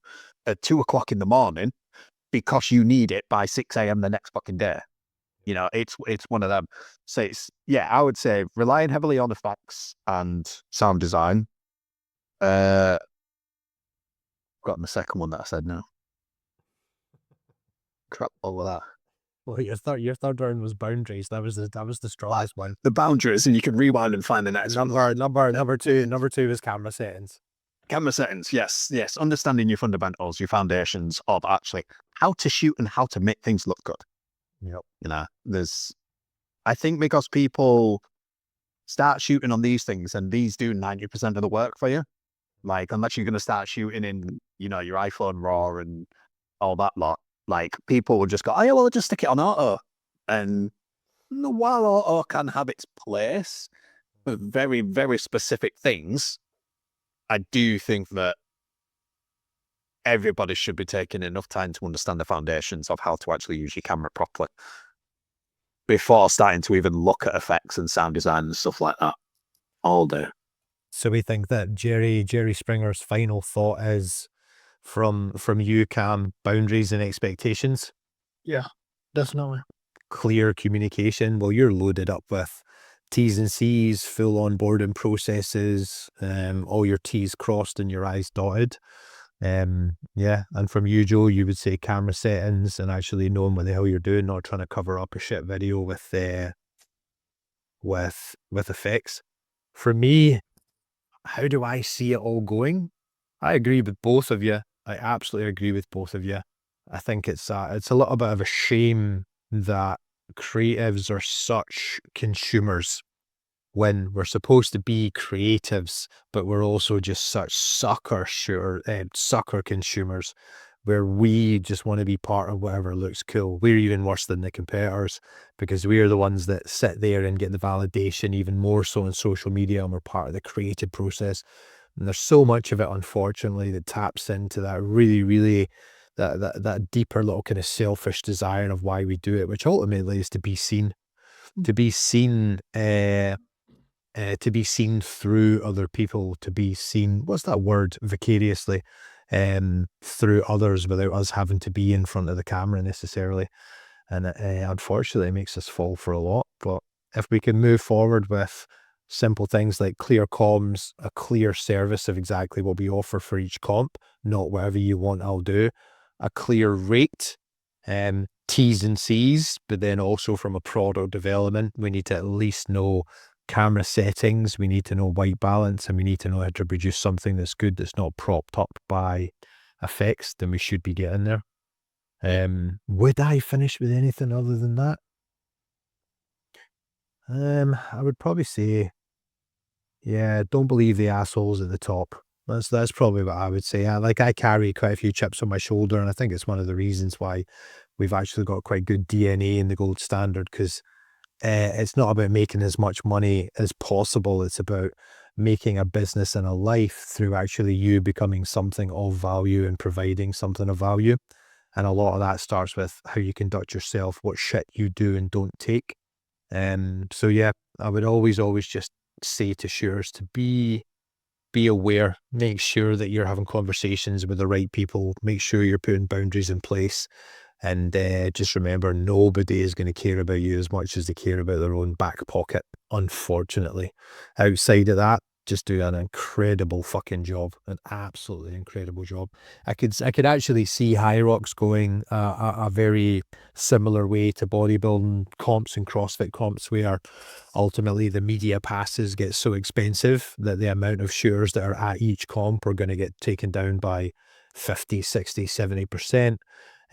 C: at 2 o'clock in the morning because you need it by 6 a.m. the next fucking day. You know, it's one of them. So it's, yeah, I would say relying heavily on effects and sound design. Got my second one that I said now. Crap over that.
A: Well, your third one was boundaries. That was the strongest one.
C: The boundaries, and you can rewind and find the next one.
A: Number two was camera settings.
C: Camera settings, yes. Understanding your fundamentals, your foundations of actually how to shoot and how to make things look good.
A: Yep.
C: You know, I think because people start shooting on these things and these do 90% of the work for you. Like, unless you're going to start shooting in, you know, your iPhone RAW and all that lot, like, people will just go, oh, yeah, well, I'll just stick it on auto. And while auto can have its place for very, very specific things, I do think that everybody should be taking enough time to understand the foundations of how to actually use your camera properly before starting to even look at effects and sound design and stuff like that all day.
A: So we think that Jerry Springer's final thought is from you, Cam, boundaries and expectations.
B: Yeah, definitely.
A: Clear communication. Well, you're loaded up with T's and C's, full onboarding processes, all your T's crossed and your I's dotted. Yeah, and from you, Joe, you would say camera settings and actually knowing what the hell you're doing, not trying to cover up a shit video with effects. For me, how do I see it all going? I agree with both of you. I absolutely agree with both of you. I think it's a little bit of a shame that creatives are such consumers when we're supposed to be creatives, but we're also just such sucker consumers, where we just want to be part of whatever looks cool. We're even worse than the competitors because we're the ones that sit there and get the validation even more so on social media, and we're part of the creative process. And there's so much of it, unfortunately, that taps into that really, really that deeper little kind of selfish desire of why we do it, which ultimately is to be seen, to be seen through other people, to be seen, what's that word, vicariously, through others without us having to be in front of the camera necessarily. And unfortunately, it makes us fall for a lot. But if we can move forward with simple things like clear comms, a clear service of exactly what we offer for each comp, not whatever you want, I'll do, a clear rate, T's and C's, but then also from a product development, we need to at least know camera settings, we need to know white balance, and we need to know how to produce something that's good, that's not propped up by effects, then we should be getting there. Would I finish with anything other than that? I would probably say, yeah, don't believe the assholes at the top. That's probably what I would say. I carry quite a few chips on my shoulder, and I think it's one of the reasons why we've actually got quite good DNA in the gold standard, because it's not about making as much money as possible. It's about making a business and a life through actually you becoming something of value and providing something of value. And a lot of that starts with how you conduct yourself, what shit you do and don't take. So yeah, I would always just say to shooters to be aware, make sure that you're having conversations with the right people, make sure you're putting boundaries in place. And just remember, nobody is going to care about you as much as they care about their own back pocket, unfortunately. Outside of that, just do an incredible fucking job, an absolutely incredible job. I could actually see Hyrox going a very similar way to bodybuilding comps and CrossFit comps, where ultimately the media passes get so expensive that the amount of shooters that are at each comp are going to get taken down by 50, 60, 70%.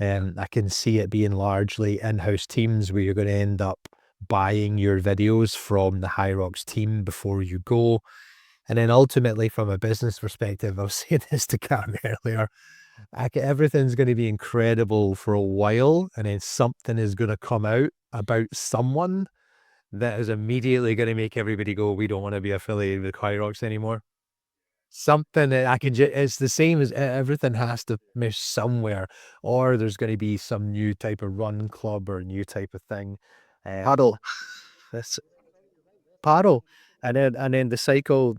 A: I can see it being largely in-house teams where you're going to end up buying your videos from the Hyrox team before you go. And then ultimately, from a business perspective, I was saying this to Cam earlier, everything's going to be incredible for a while, and then something is going to come out about someone that is immediately going to make everybody go, we don't want to be affiliated with Hyrox anymore. Something that I can just, it's the same as everything has to miss somewhere, or there's going to be some new type of run club or new type of thing.
C: Paddle.
A: This paddle, and then the cycle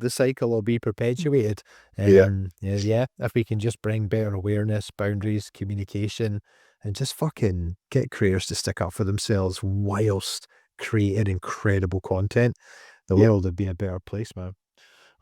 A: will be perpetuated. Yeah, if we can just bring better awareness, boundaries, communication, and just fucking get creators to stick up for themselves whilst creating incredible content, the world would be a better place, man.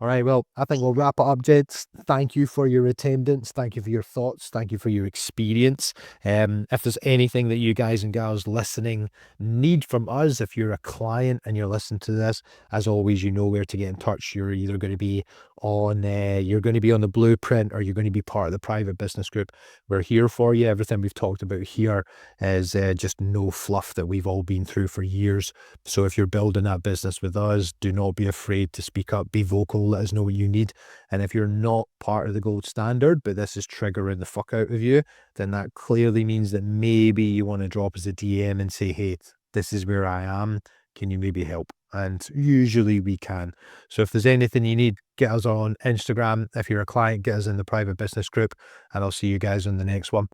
A: All right, well, I think we'll wrap it up, gents. Thank you for your attendance. Thank you for your thoughts. Thank you for your experience. If there's anything that you guys and gals listening need from us, if you're a client and you're listening to this, as always, you know where to get in touch. You're either going to be on the blueprint, or you're going to be part of the private business group. We're here for you. Everything we've talked about here is just no fluff that we've all been through for years. So if you're building that business with us, do not be afraid to speak up, be vocal, let us know what you need. And if you're not part of the gold standard, but this is triggering the fuck out of you, then that clearly means that maybe you want to drop us a DM and say, hey, this is where I am. Can you maybe help? And usually we can. So if there's anything you need, get us on Instagram. If you're a client, get us in the private business group, and I'll see you guys on the next one.